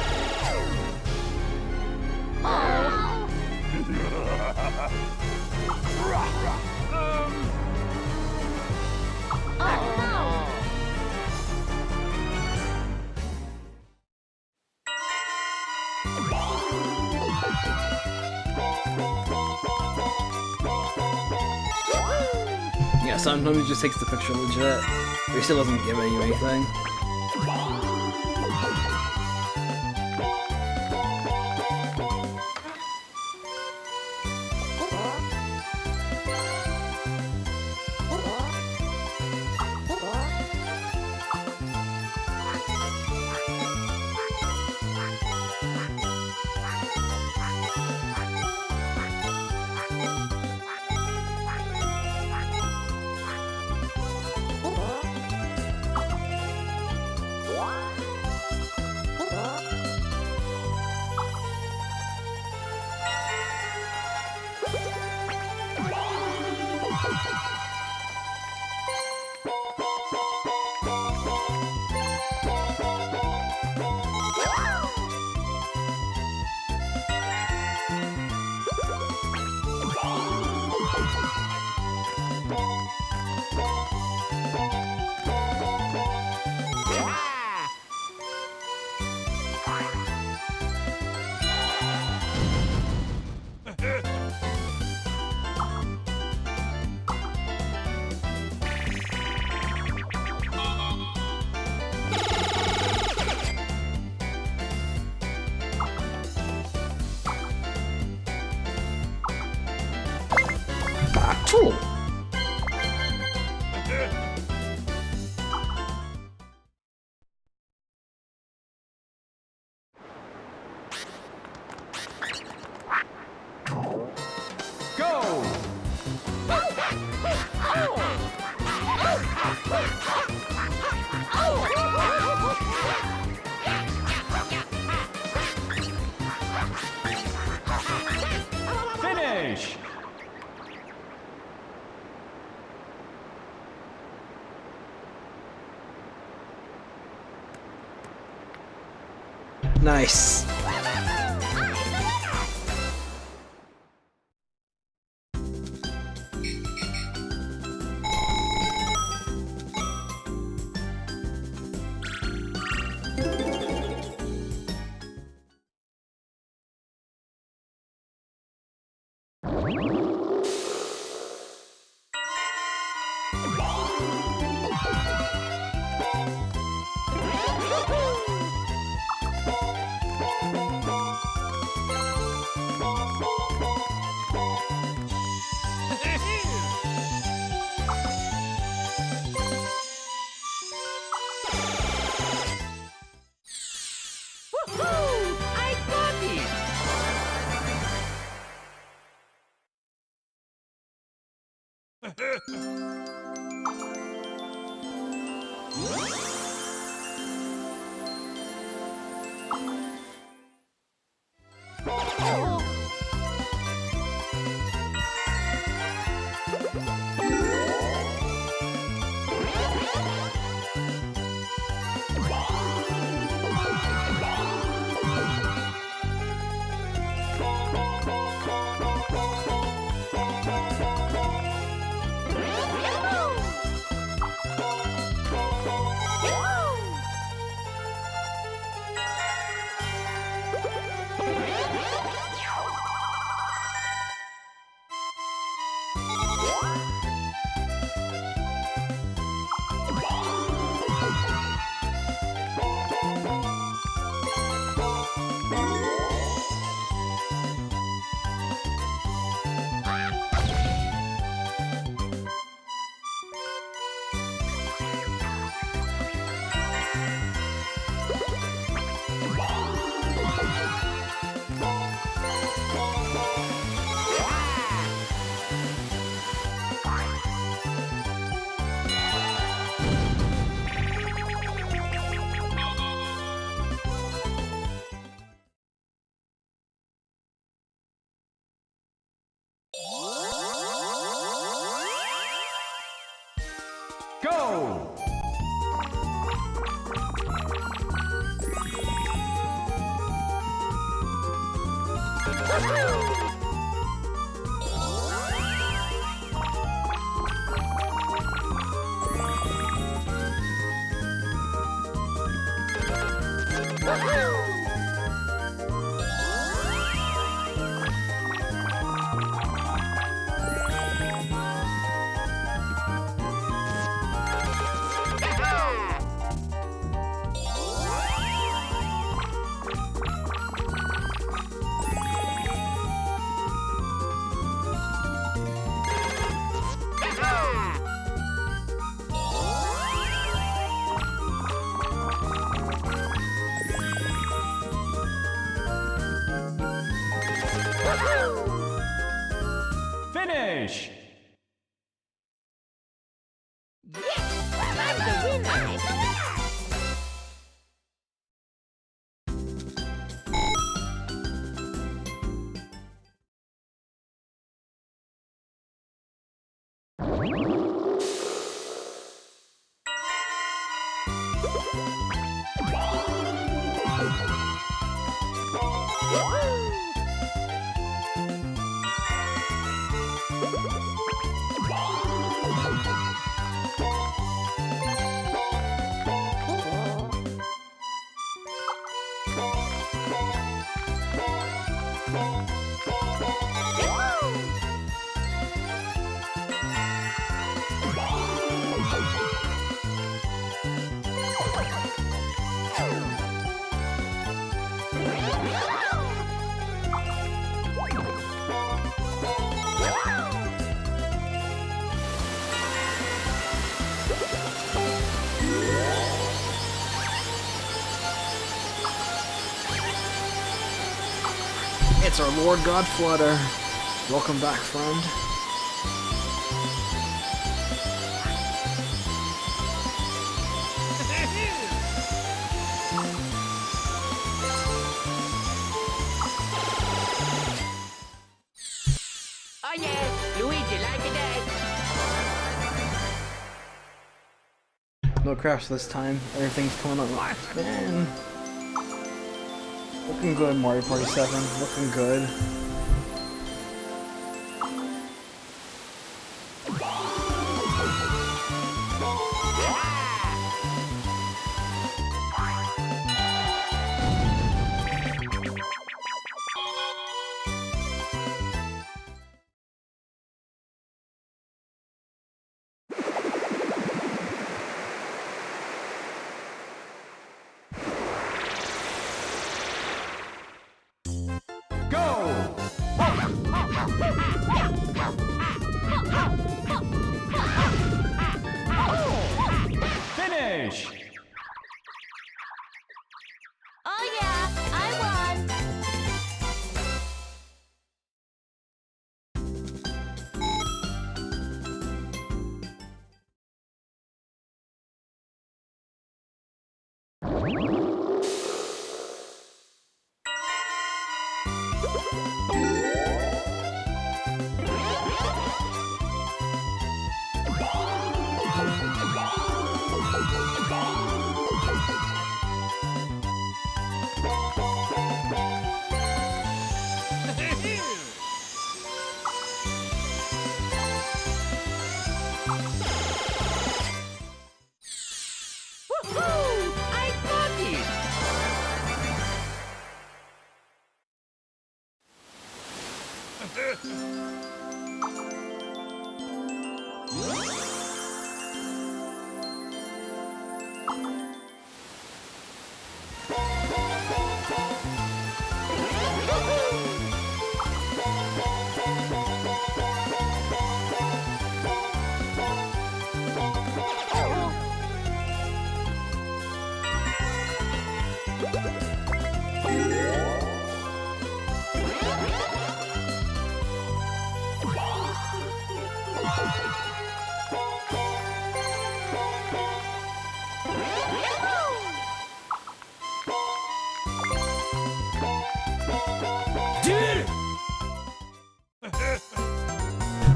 Yeah, sometimes he just takes the picture legit. But he still doesn't give you anything. Battle! Go! Finish! Nice. Go! Finish! Yes, I'm the winner. It's our Lord God Flutter. Welcome back, friend. Oh yeah, Luigi like it that. No crash this time. Everything's coming up. Man. Looking good, Mario Party 7. Looking good. Finish! Oh yeah, I won. Woohoo! I got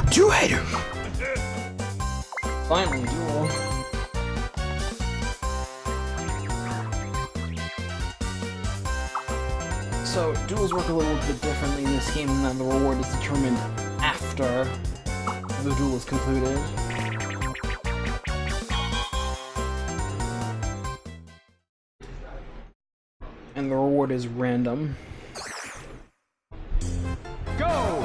Duel! Finally, duel. So, duels work a little bit differently in this game in that the reward is determined after the duel is concluded. And the reward is random. Go!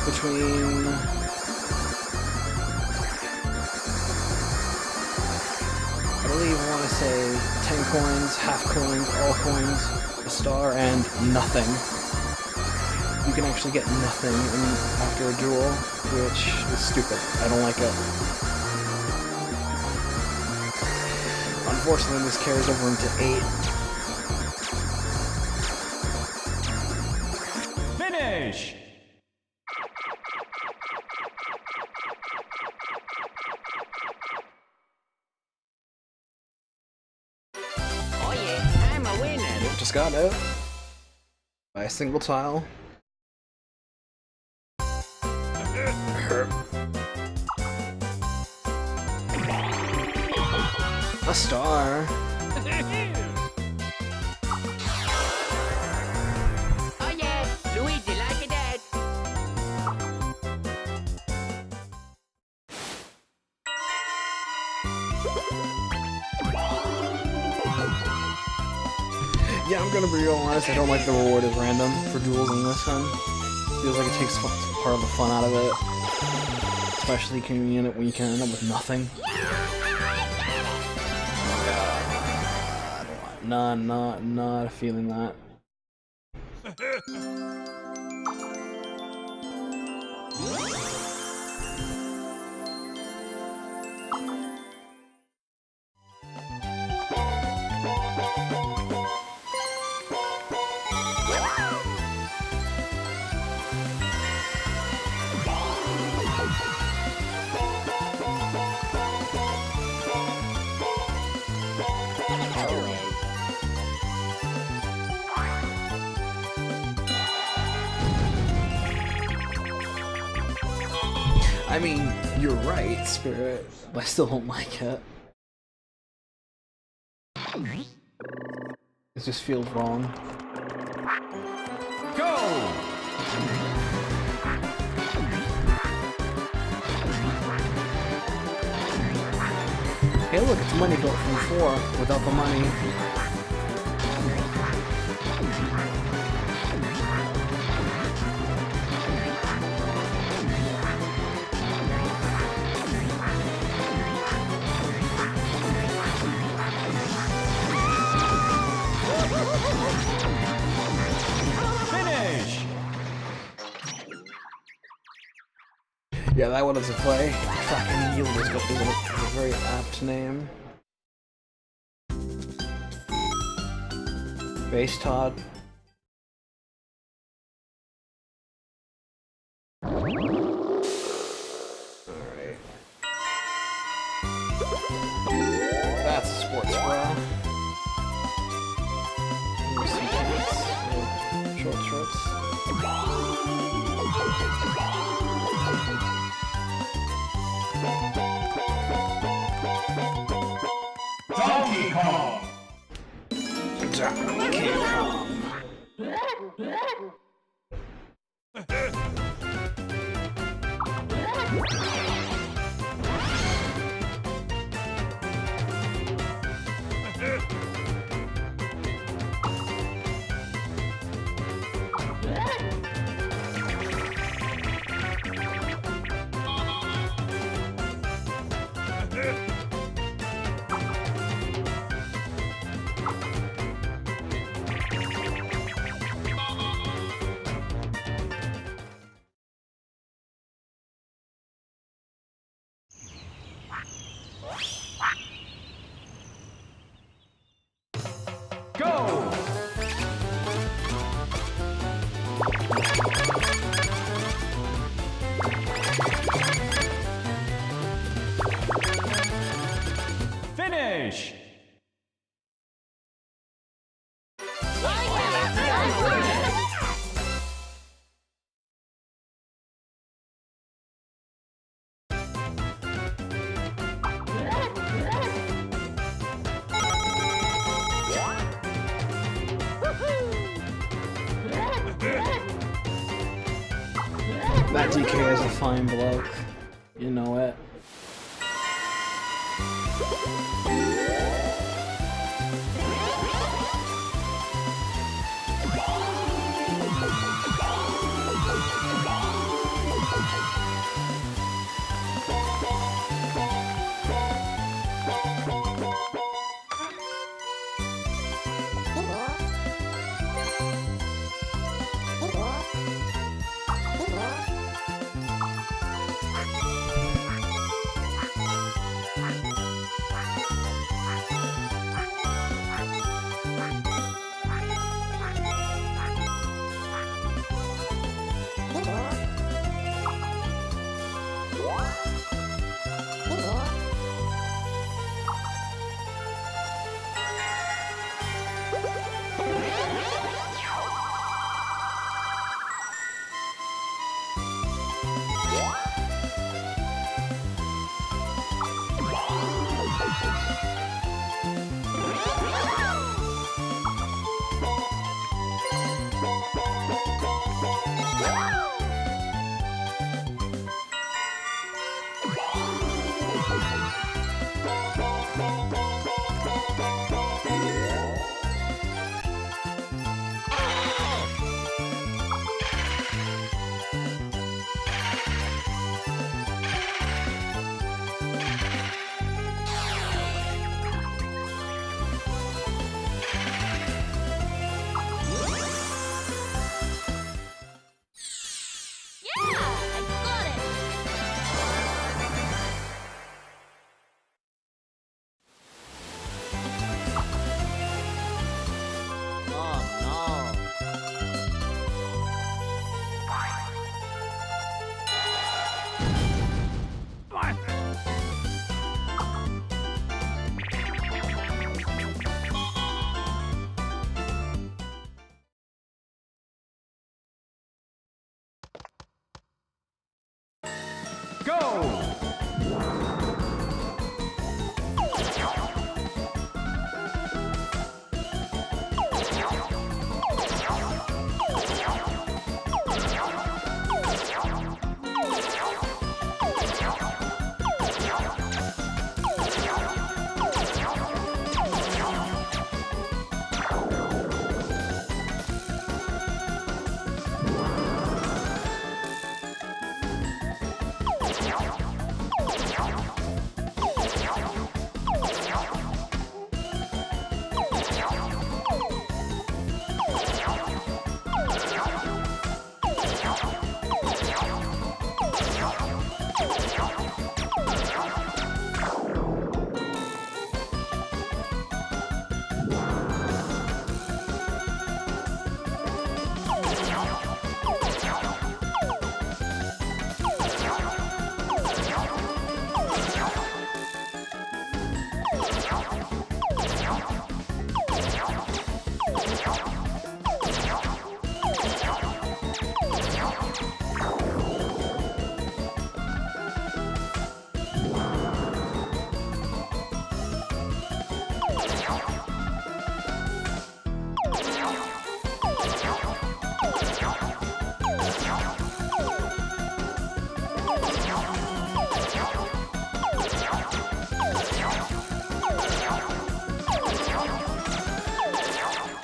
Between... I believe I want to say 10 coins, half coins, all coins, a star, and nothing. You can actually get nothing after a duel, which is stupid. I don't like it. Unfortunately, this carries over into 8. Finish! Oh yeah, I'm a winner. Just got it. By a single tile. A star. Oh yeah, Luigi like that. Yeah, I'm gonna be real honest, I don't like the reward is random for duels in this one. Feels like it takes part of the fun out of it. Especially convenient when you can end up with nothing. Not feeling that. I mean, you're right, Spirit, but I still don't like it. It just feels wrong. Go! Hey look, it's money built from 4 without the money. Finish! Yeah, that one doesn't play. Track and yield is a very apt name. Base Todd. Alright. That's a sports bra. Some pants, short shorts. Donkey Kong! Donkey Kong. Go! Finish! That DK is a fine bloke. You know it. Go!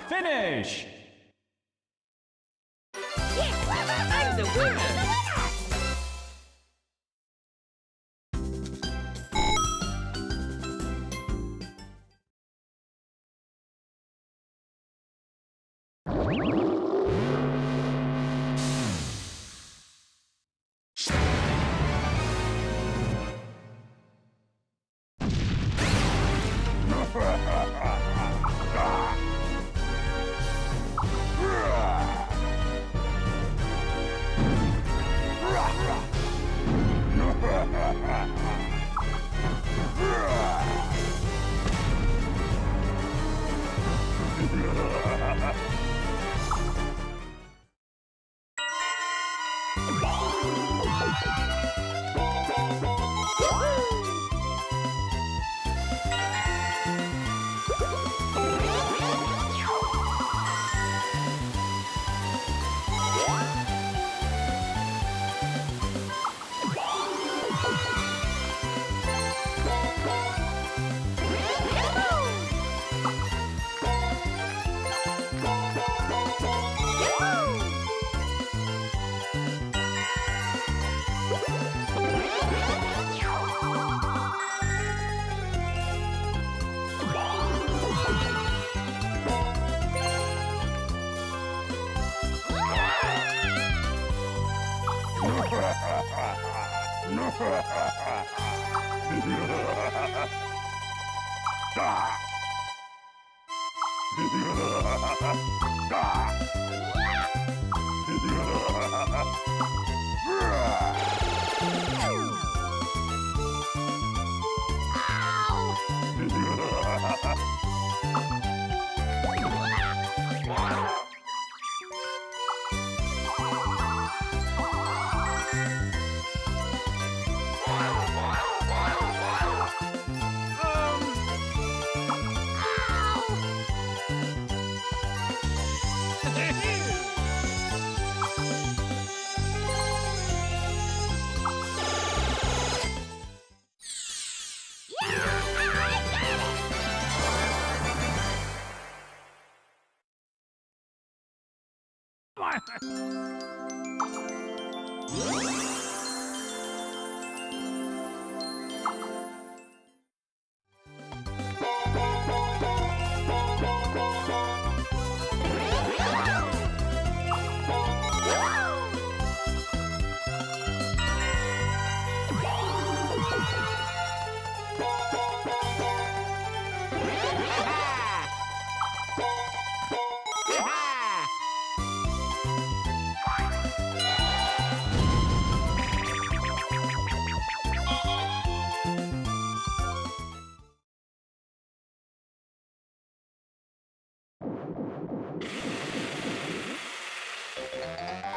Finish! I'm the winner.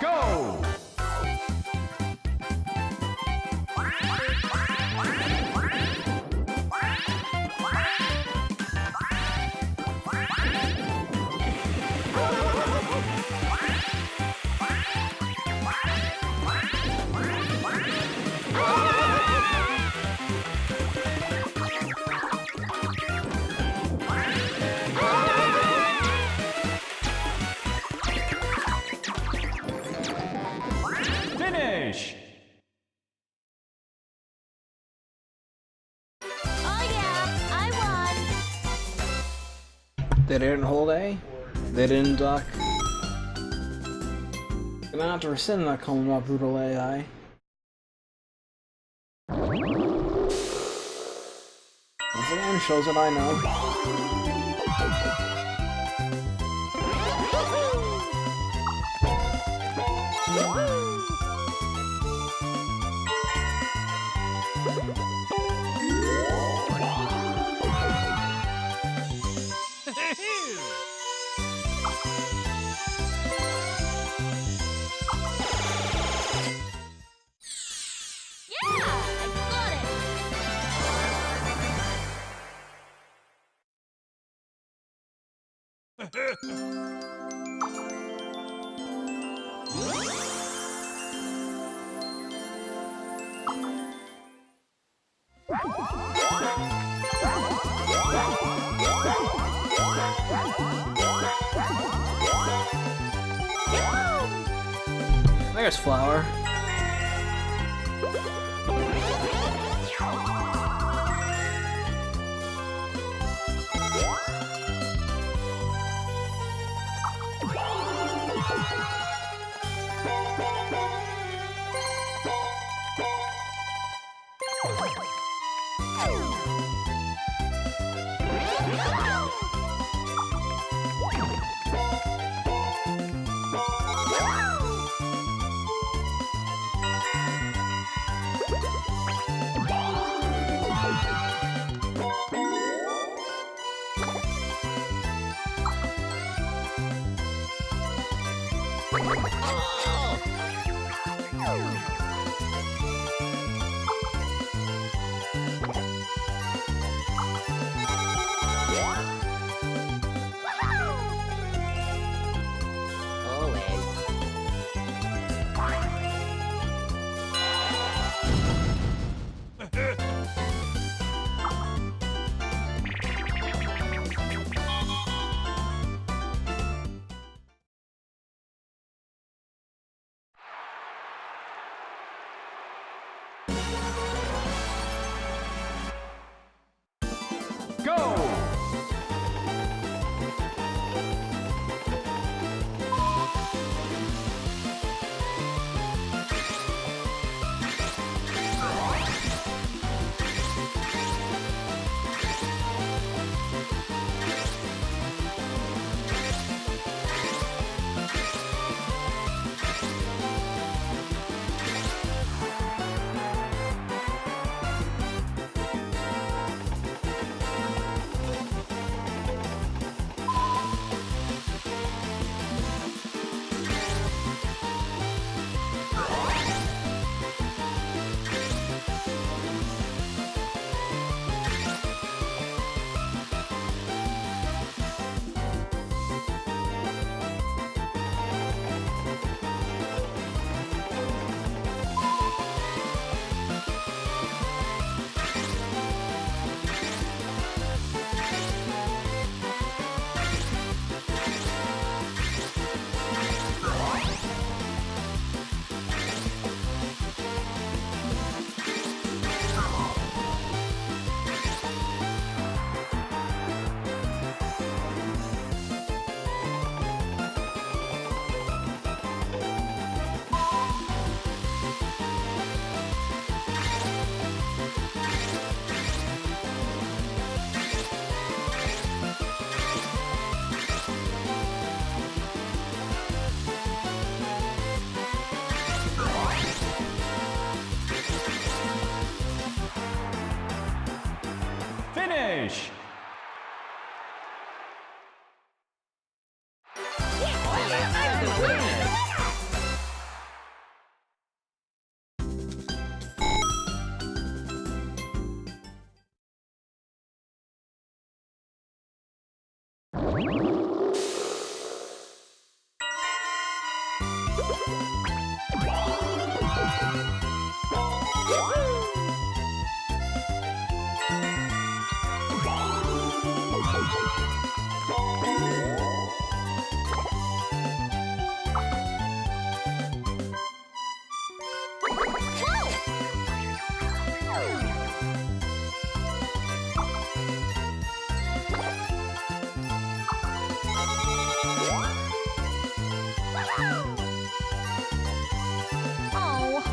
Go! Finish! Oh yeah, I won. They didn't hold A. They didn't duck. Gonna have to rescind that comment about brutal AI. Once again, shows what I know. Yeah, I got it. There's Flower. Go! Finish! Oh.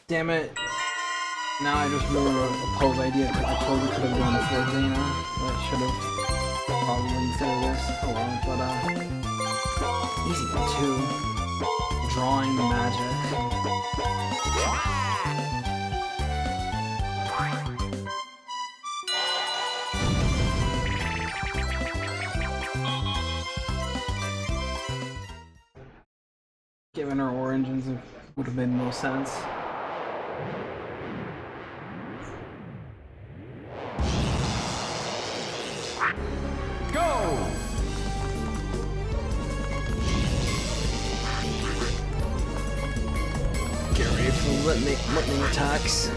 Damn it. Now I just remember a pose idea because I totally could have done it for Xena. I should have probably instead of this. Oh well, but easy one too. Drawing the magic. Given her origins, it would have made no sense. Go! Get ready for lightning attacks.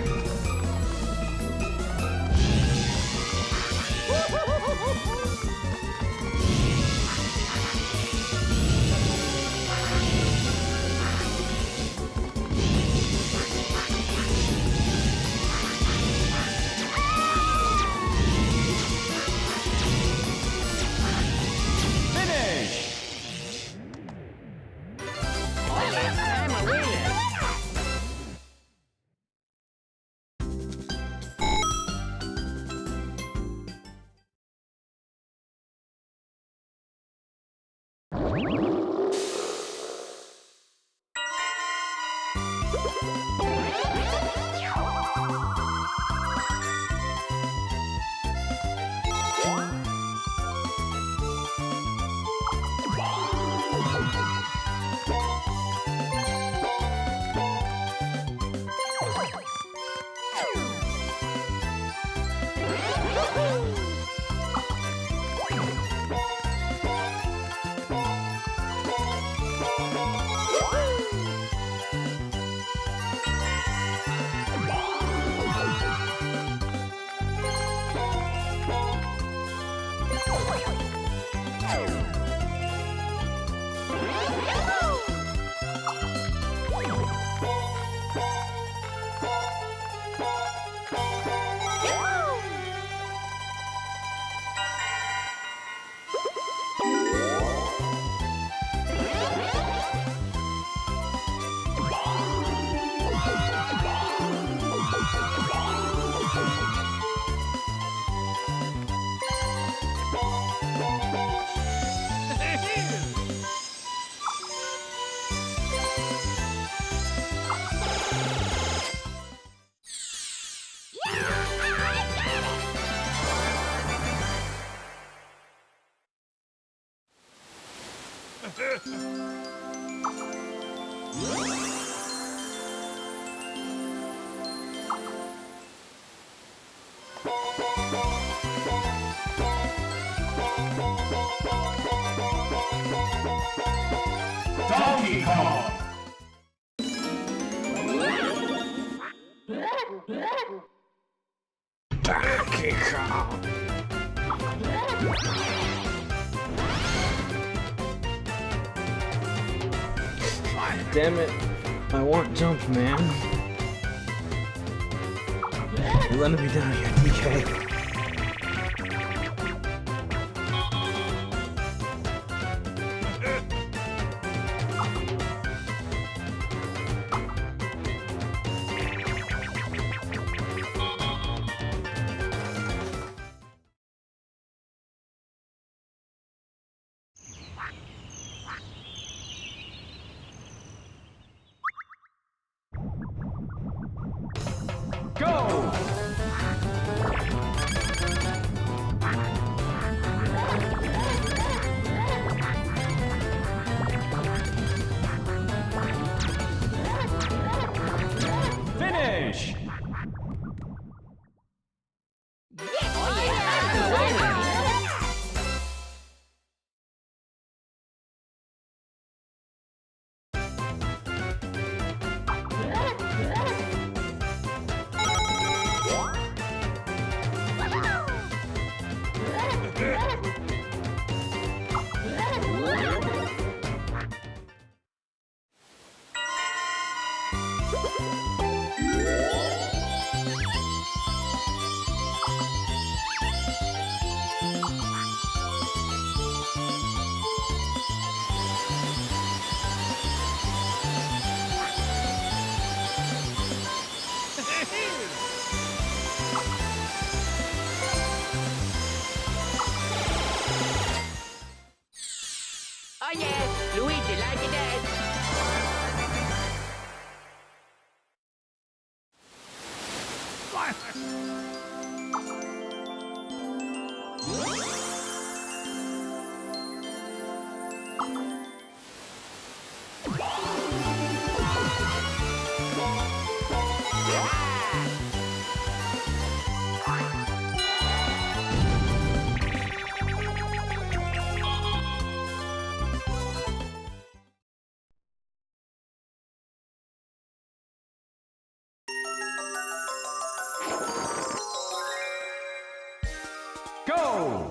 Donkey Kong! Donkey Kong. Damn it. I want jump, man. You're letting me down here, DK. Go! Finish! Oh yes, Luigi like it dead. Go!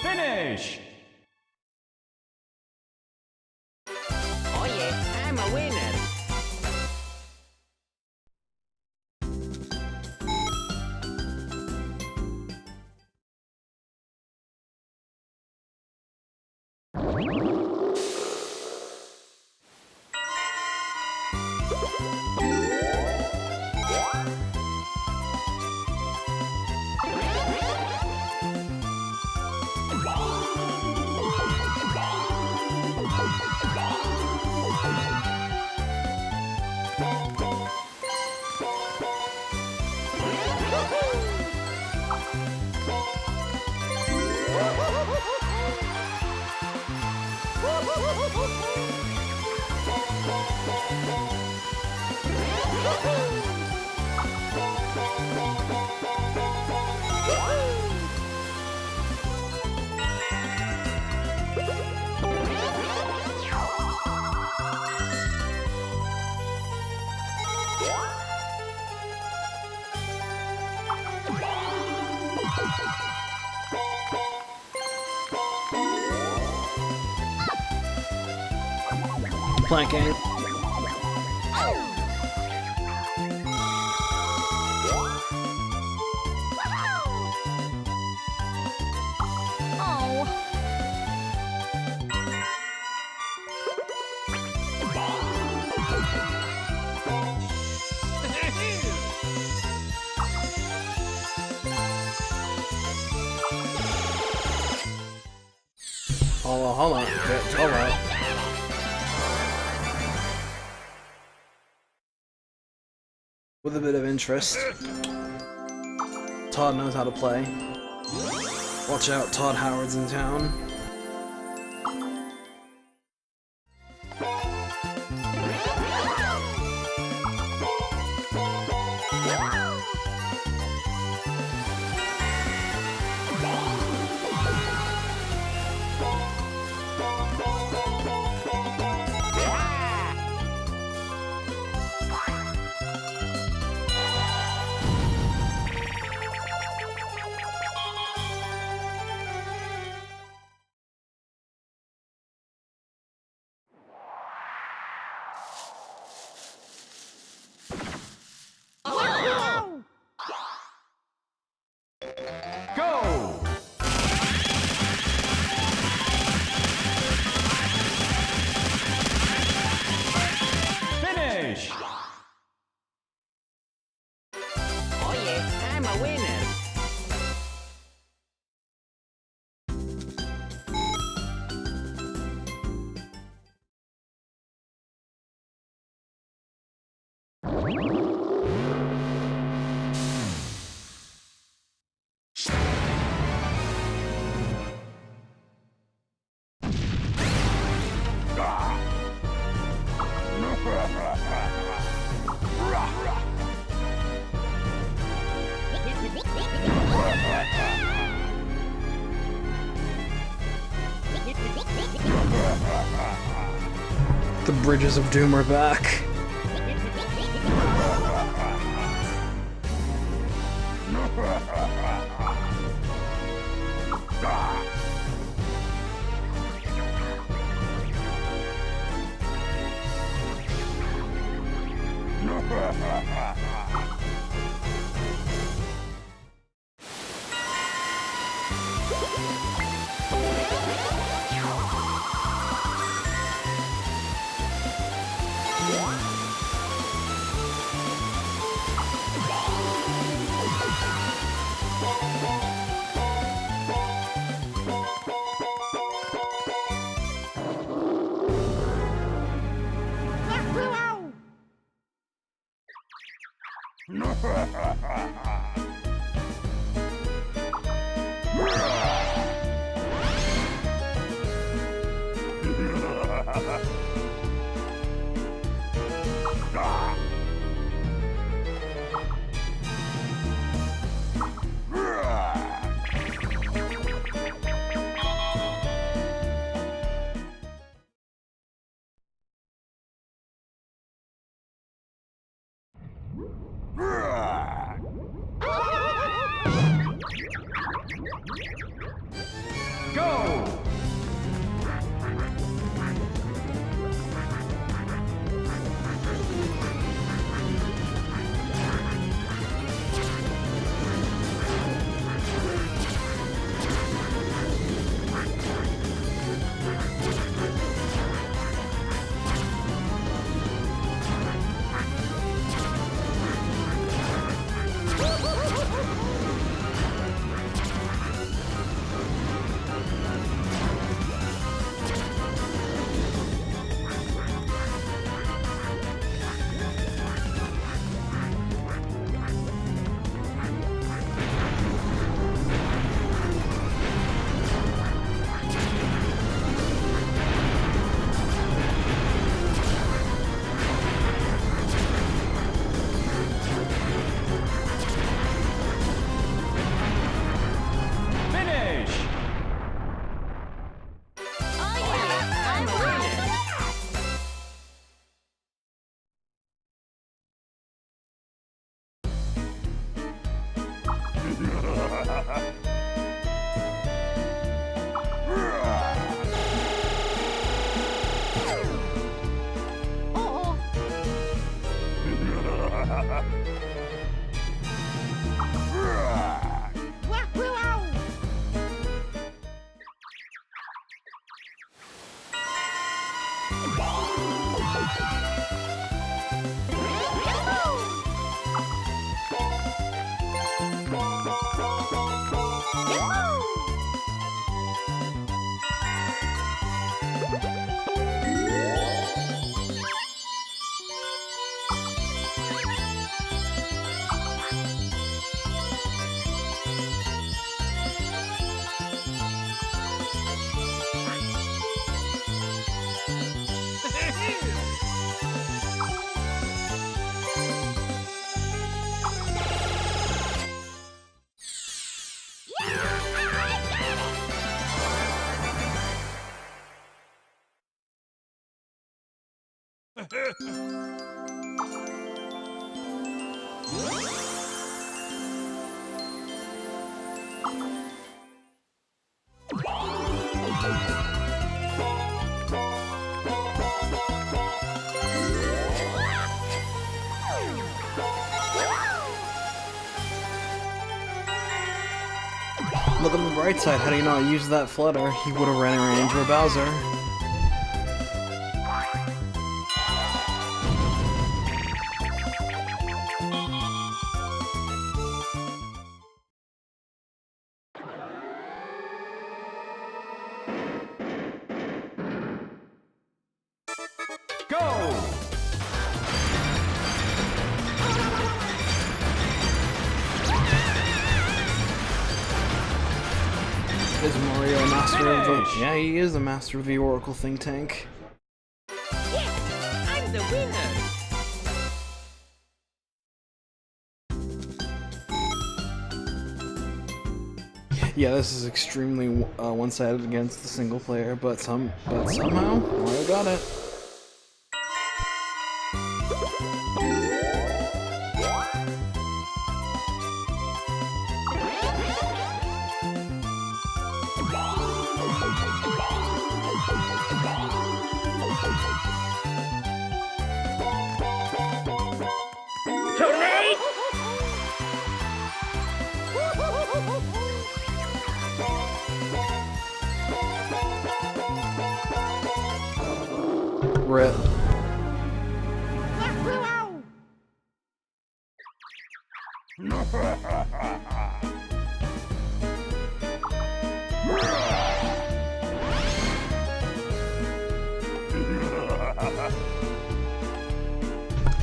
Finish! Oh yeah, I'm a winner. planking. Oh. Hold on. Hold on. With a bit of interest. Todd knows how to play. Watch out, Todd Howard's in town. Go! Finish! Oh yeah, I'm a winner. The Bridges of Doom are back. Go! Look on the bright side, had he not used that flutter, he would have ran right into a Bowser. Go! Is Mario a master of the... Finish! Yeah, he is a master of the Oracle think tank. Yes, I'm the winner. Yeah, this is extremely one-sided against the single player, but somehow Mario got it. Hooray! Rip.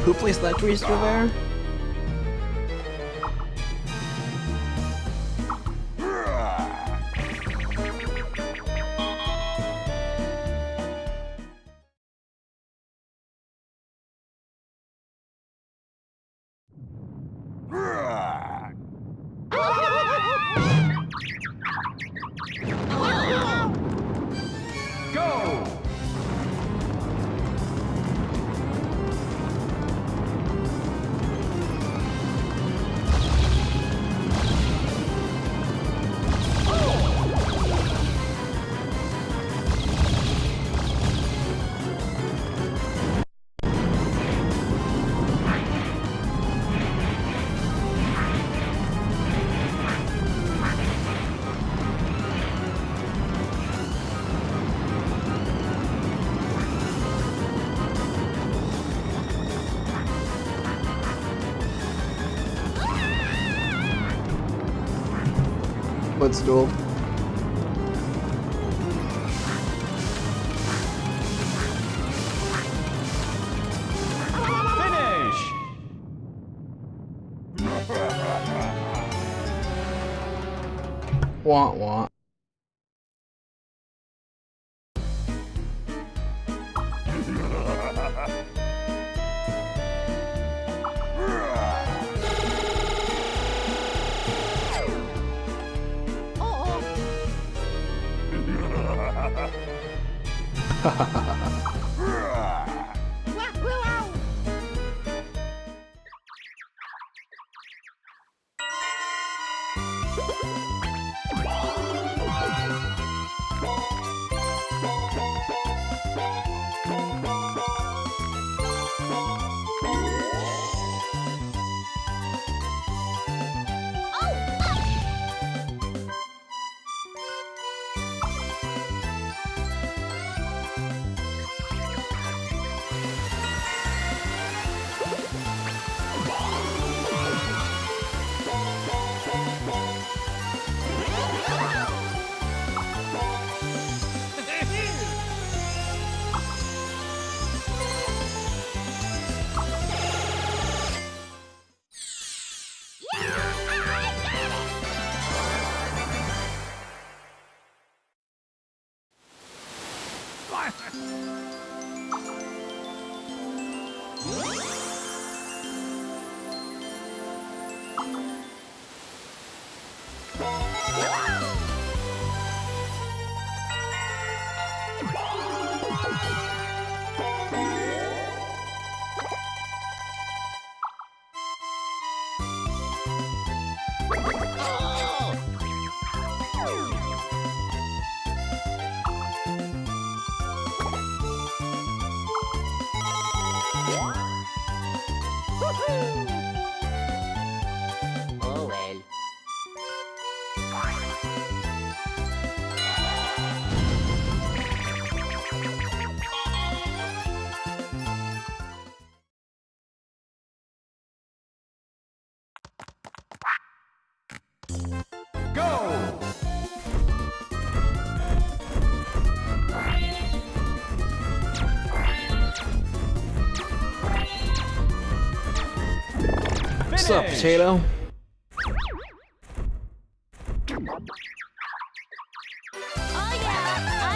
Who placed that tweezer there? Go! Footstool. Finish! Wah wah. Oh well. Go! What's up, Finish! potato? Oh yeah, I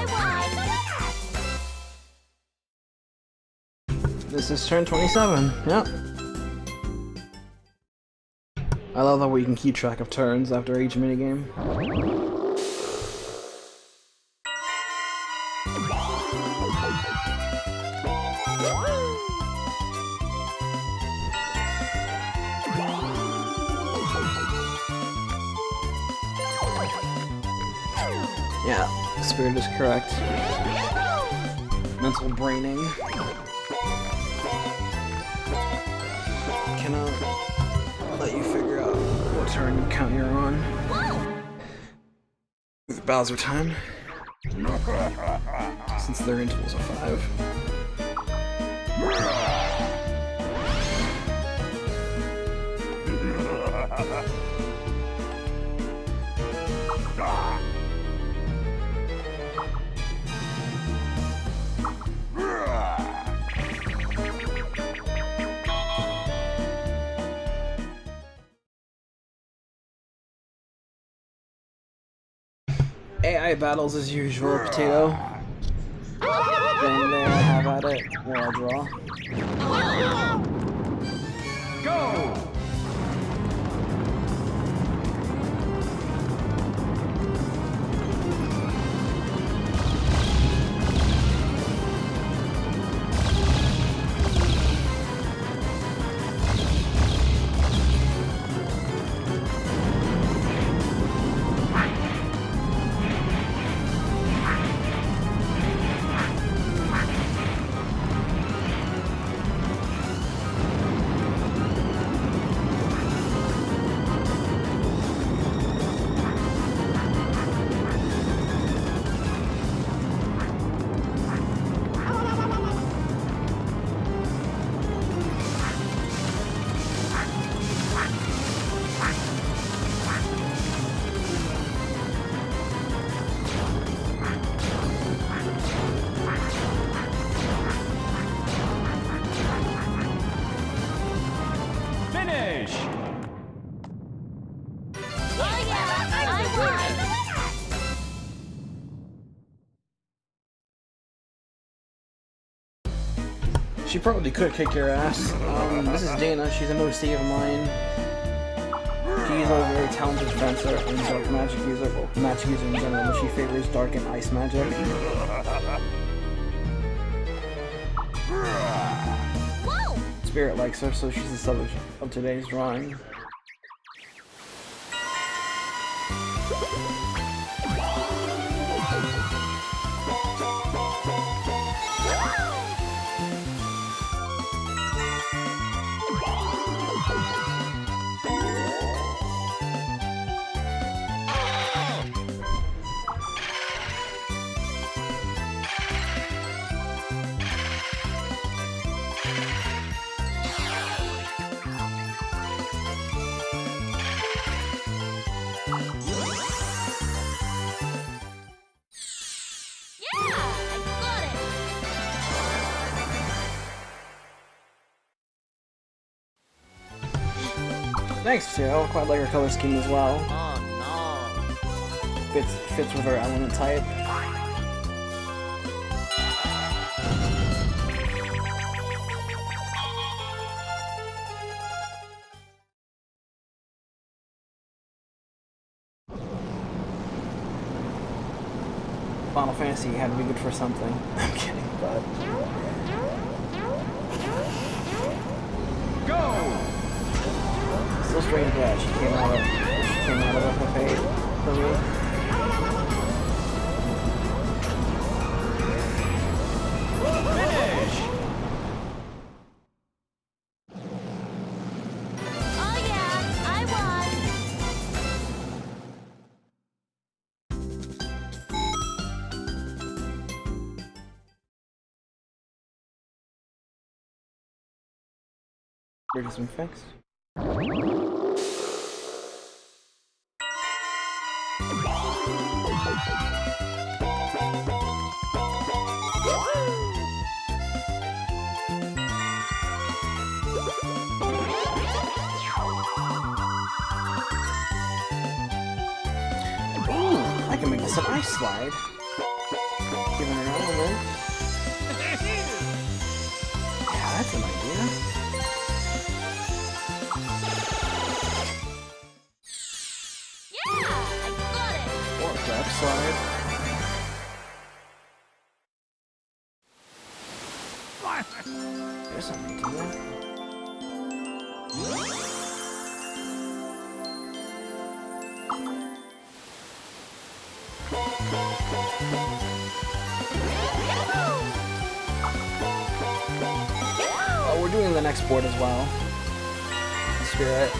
won. This is turn 27. Yep. I love how we can keep track of turns after each minigame. Yeah, Spirit is correct. Mental braining. Cannot let you figure out what turn count you're on. With Bowser time. Since their intervals are 5. AI battles as usual, potato. Then there, have at it while I draw. Go! Finish! Oh yeah, I won. She probably could kick your ass. This is Dana. She's an OC of mine. She's a very talented fencer and dark magic user. Well, magic user in general, but she favors dark and ice magic. Whoa! Spirit likes her, so she's the subject of today's drawing. Thanks, Tio. Quite like her color scheme as well. Oh Fits with her element type. Final Fantasy had to be good for something. I'm kidding, but... Go! Still strange that she came out of a buffet for me. Finish! Oh yeah, I won. Bridge has been fixed. Ooh, I can make this an ice slide. Giving it an element. Yeah, that's an idea. Yeah, I got it. Or dark slide. There's an idea. Oh, we're doing the next board as well. Spirit.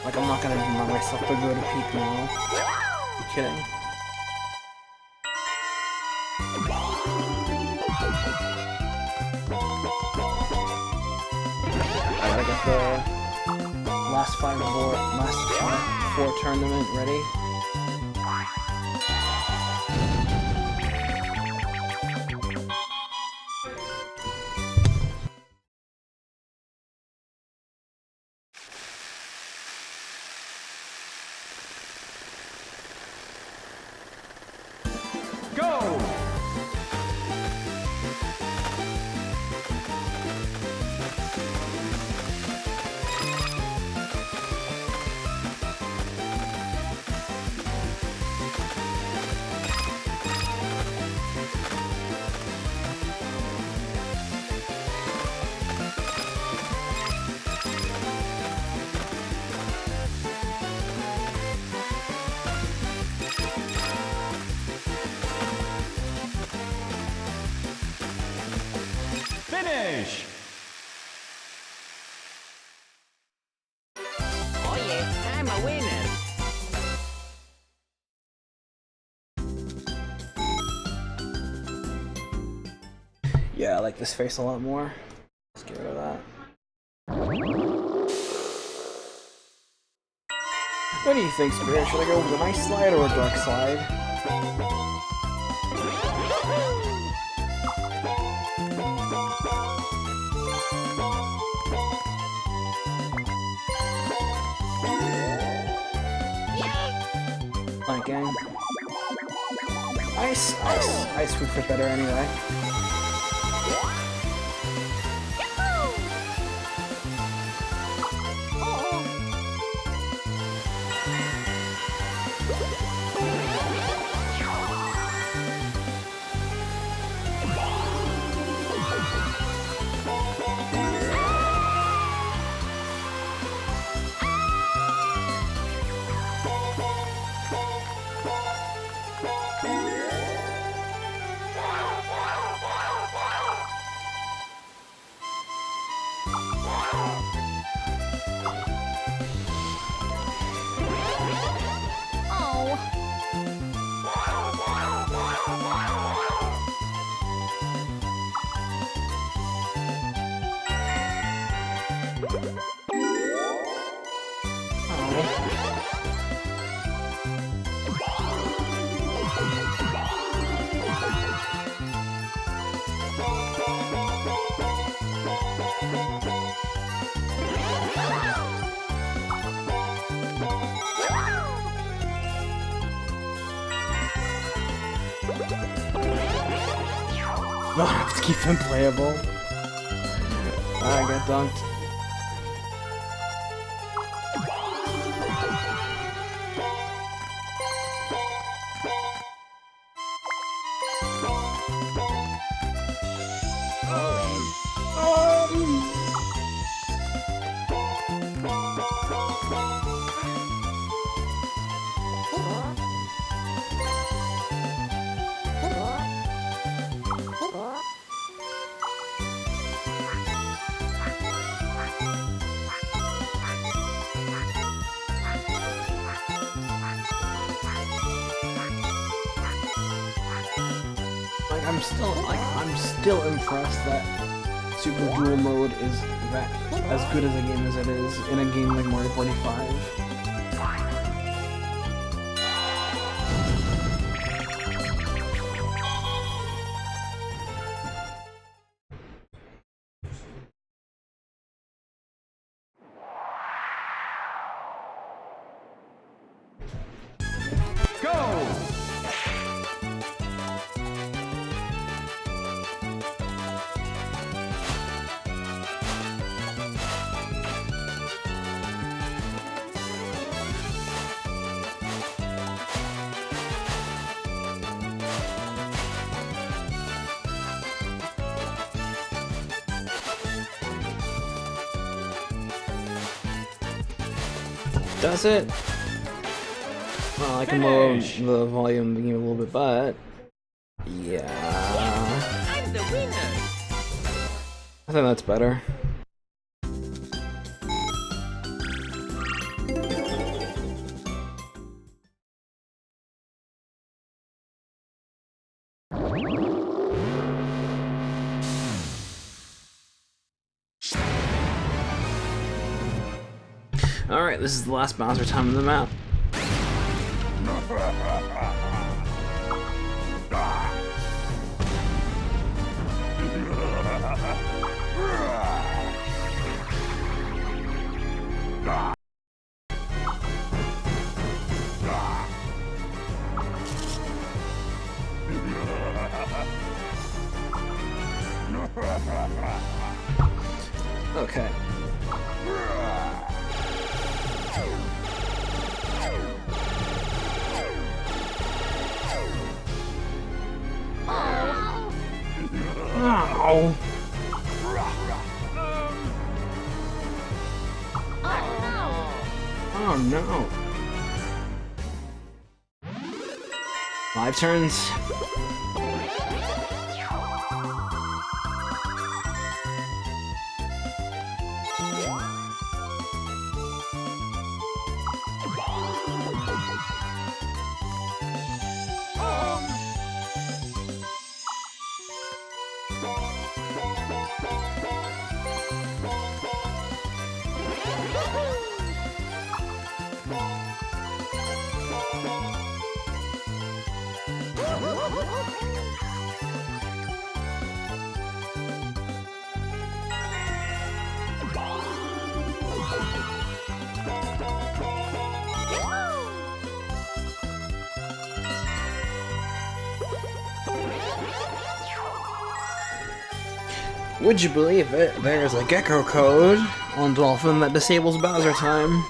Like, I'm not gonna deny myself to go to peak now. I'm kidding. I gotta get the last four tournament ready. Go! Finish! Oh yeah, I'm a winner. Yeah, I like this face a lot more. Let's get rid of that. What do you think, Spirit? Should I go with an ice slide or a dark slide? Again. Ice would fit better anyway. No, I have to keep them playable. I get dunked. I'm still impressed that Super Duel mode is that as good as a game as it is in a game like Mario Party 5. Does it? Well, I can lower the volume of the game a little bit, but yeah. I'm the winner. I think that's better. Alright, this is the last Bowser time on the map. Okay. Oh. Oh no. 5 turns. Would you believe it? There's a gecko code on Dolphin that disables Bowser time.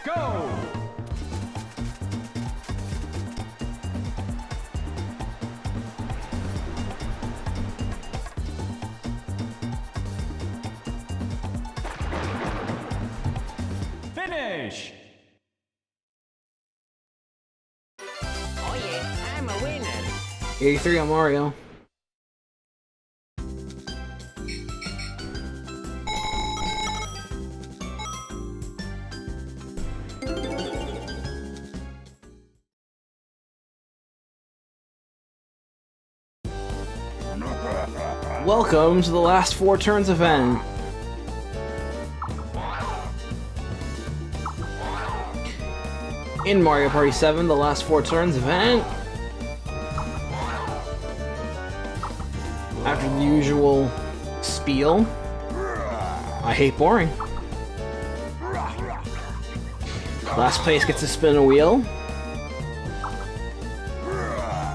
Go! Finish! Oh yeah, I'm a winner. 83 on Mario. Welcome to the last 4 turns event. In Mario Party 7, the last 4 turns event. After the usual spiel, I hate boring. Last place gets to spin a wheel,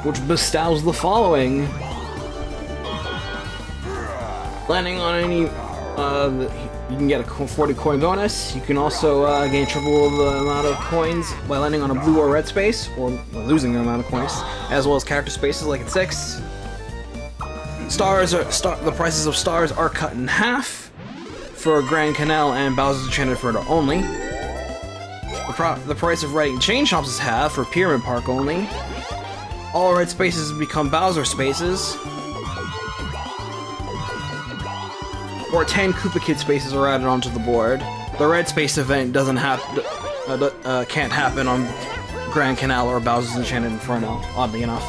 which bestows the following. Landing on any, you can get a 40 coin bonus. You can also gain triple the amount of coins by landing on a blue or red space, or losing the amount of coins, as well as character spaces like at 6. The prices of stars are cut in half for Grand Canal and Bowser's Enchanted Further only. The price of writing chain shops is half for Pyramid Park only. All red spaces become Bowser spaces. Or 10 Koopa Kid spaces are added onto the board. The red space event can't happen on Grand Canal or Bowser's Enchanted Inferno, oddly enough.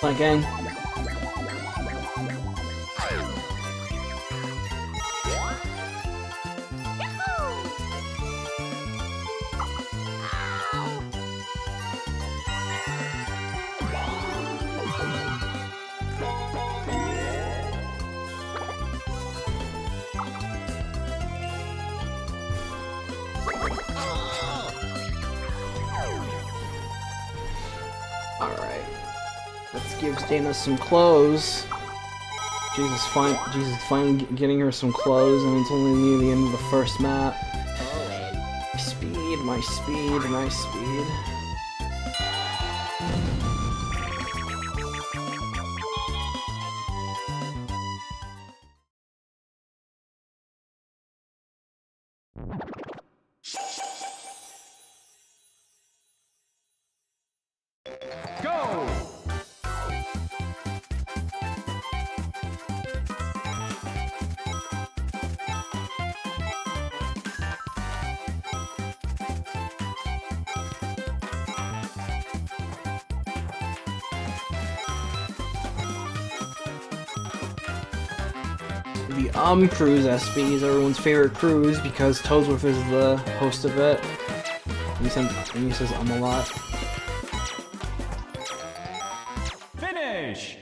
Again. Let's give Dana some clothes. Jesus, finally getting her some clothes, and it's only near the end of the first map. My speed. Go! The Cruise SB is everyone's favorite cruise because Toadsworth is the host of it. And he says a lot. Finish!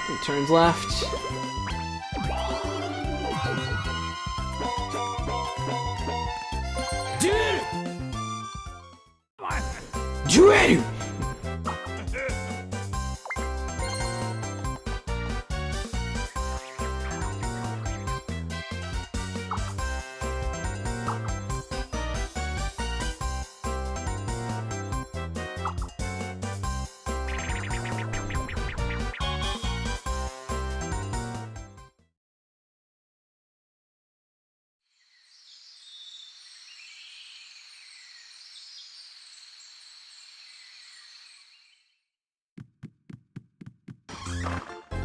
He turns left. Dude!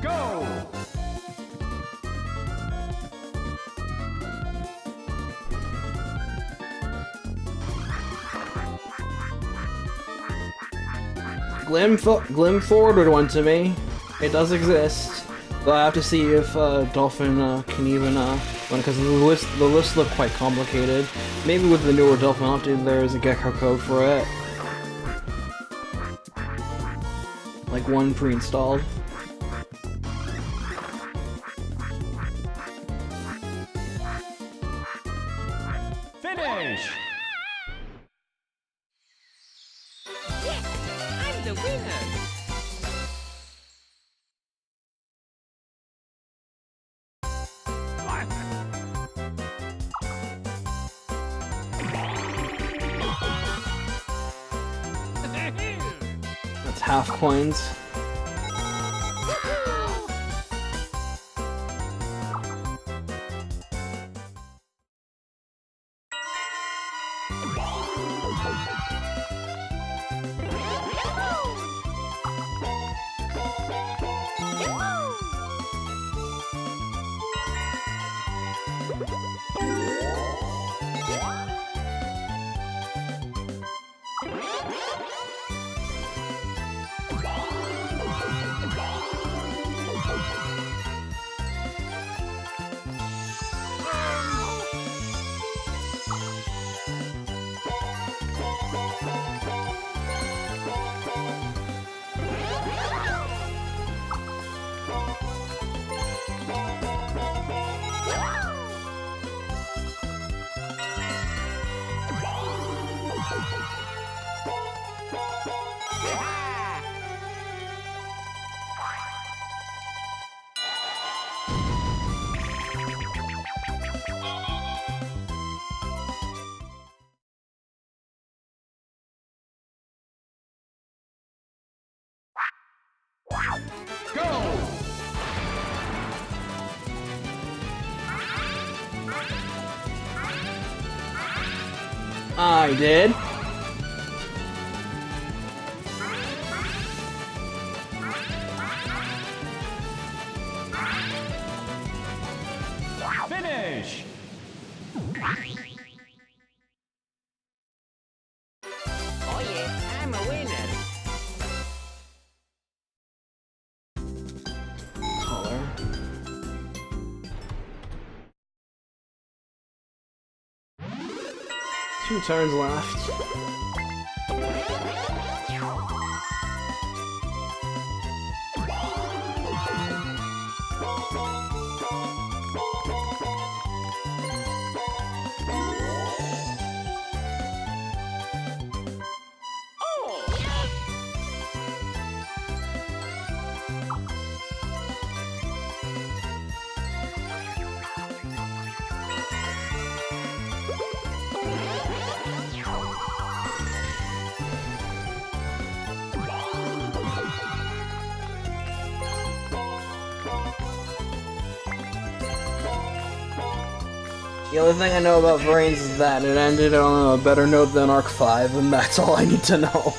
Go! Glim forwarded one to me. It does exist. But I have to see if Dolphin can even because the list look quite complicated. Maybe with the newer Dolphin update there is a Gecko code for it. like one pre-installed. Finish! Yes, I'm the winner. That's half coins. Go! I did. Finish! Oh yeah, I'm a winner. Color. Two turns left. The only thing I know about Brains is that it ended on a better note than Arc 5, and that's all I need to know.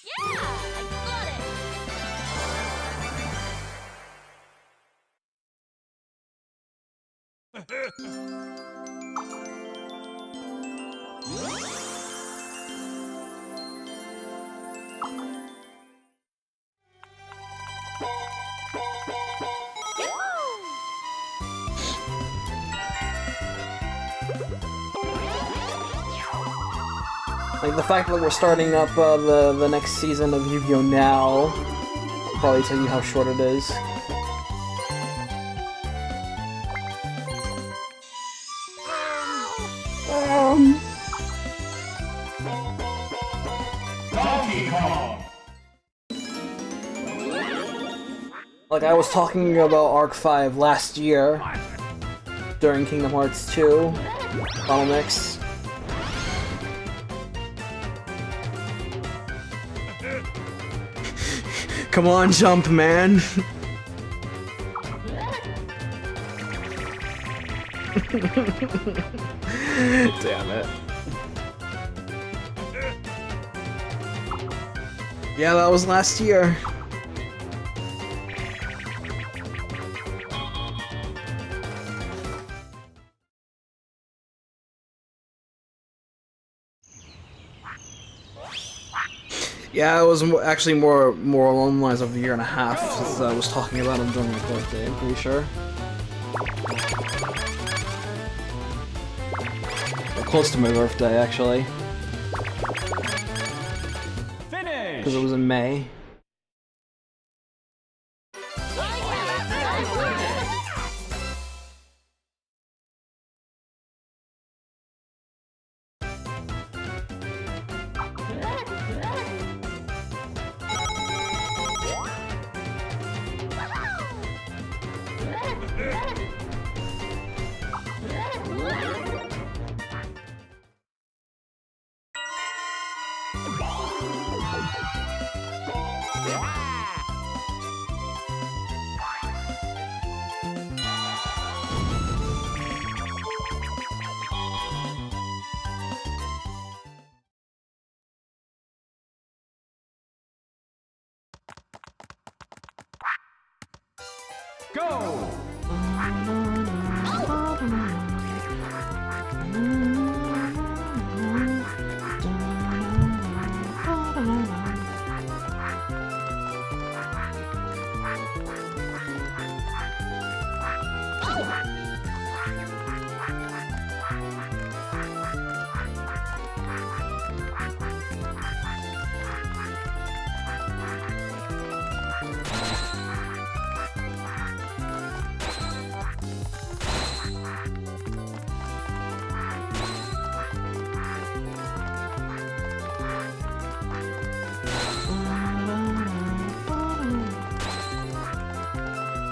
Yeah, I got it. Like, the fact that we're starting up the next season of Yu-Gi-Oh! Now probably tell you how short it is. Donkey Kong! Like, I was talking about Arc 5 last year during Kingdom Hearts 2 Battle Mix. Come on, jump, man! Damn it. Yeah, that was last year. Yeah, it was actually more along the lines of a year and a half since I was talking about him during my birthday, I'm pretty sure. Or close to my birthday, actually. because it was in May. Go!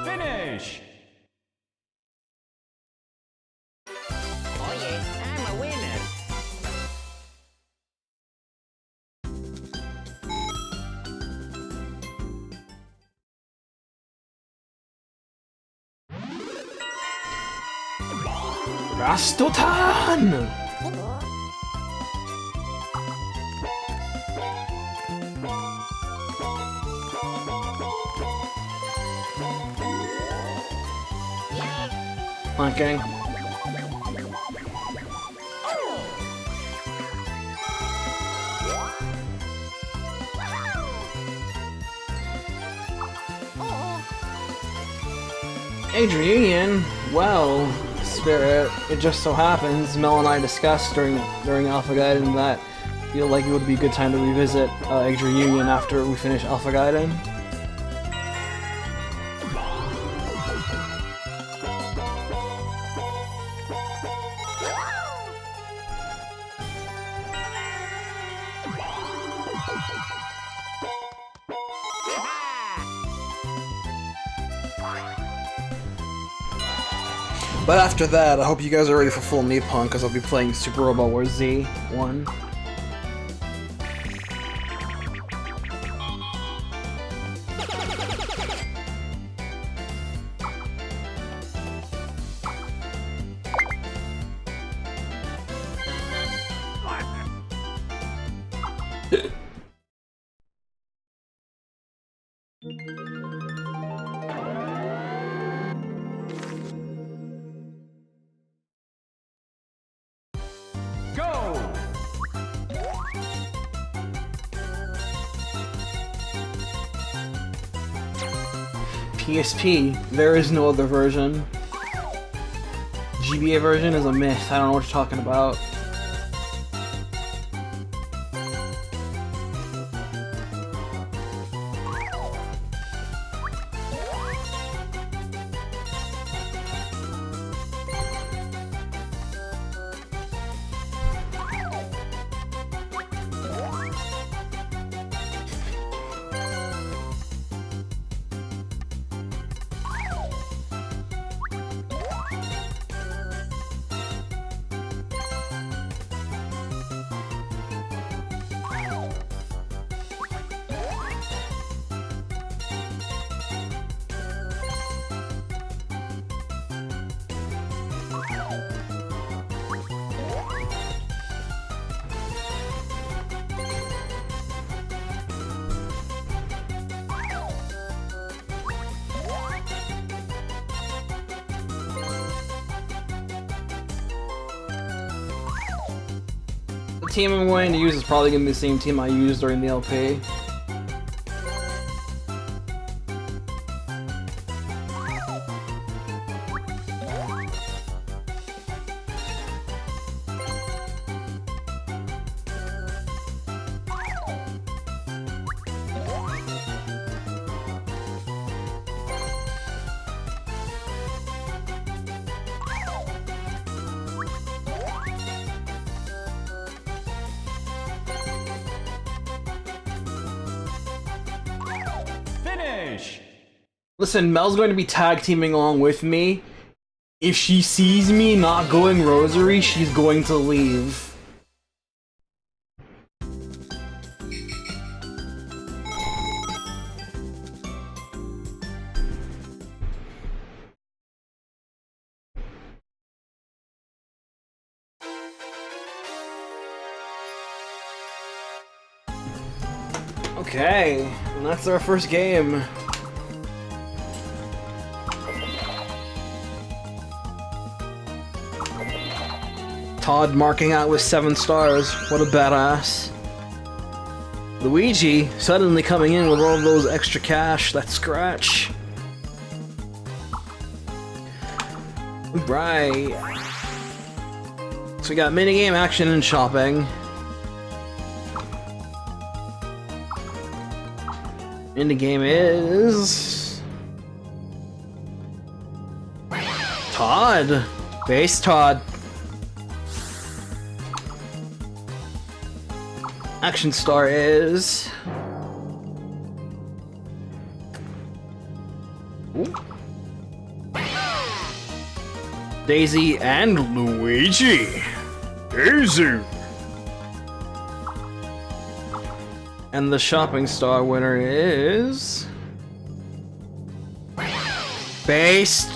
Finish! Oh yeah, I'm a winner. Rastotan! Okay. Adrian, well, Spirit, it just so happens Mel and I discussed during Alpha Gaiden that I feel like it would be a good time to revisit Adrian after we finish Alpha Gaiden. But after that, I hope you guys are ready for full Nippon, because I'll be playing Super Robot Wars Z1. Go! PSP, there is no other version. GBA version is a myth, I don't know what you're talking about. The team I'm going to use is probably going to be the same team I used during the LP. Finish. Listen, Mel's going to be tag teaming along with me. If she sees me not going rosary, she's going to leave. Okay, and that's our first game. Todd marking out with 7 stars. What a badass. Luigi suddenly coming in with all of those extra cash. That scratch. Right. So we got minigame, action, and shopping. And the game is Todd. Base Todd. Action star is ooh. Daisy and Luigi. Daisy. And the shopping star winner is Based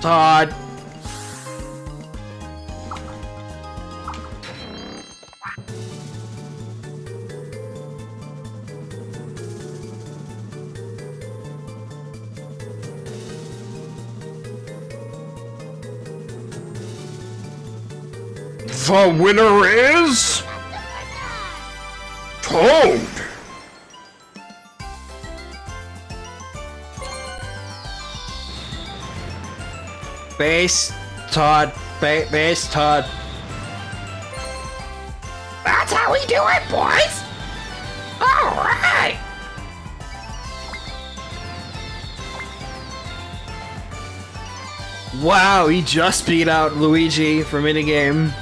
Todd. The winner is Toad. Base Todd. Base Todd. That's how we do it, boys. All right. Wow, he just beat out Luigi for minigame.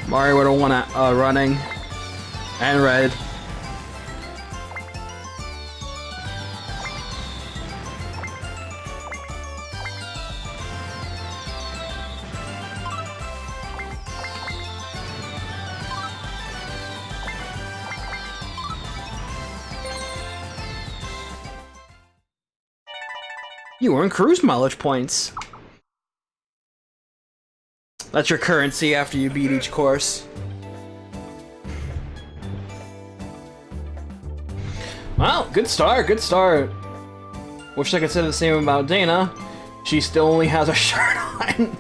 Mario would have won at running and red. You earn cruise mileage points. That's your currency after you beat each course. Well, good start, good start. Wish I could say the same about Dana. She still only has a shirt on.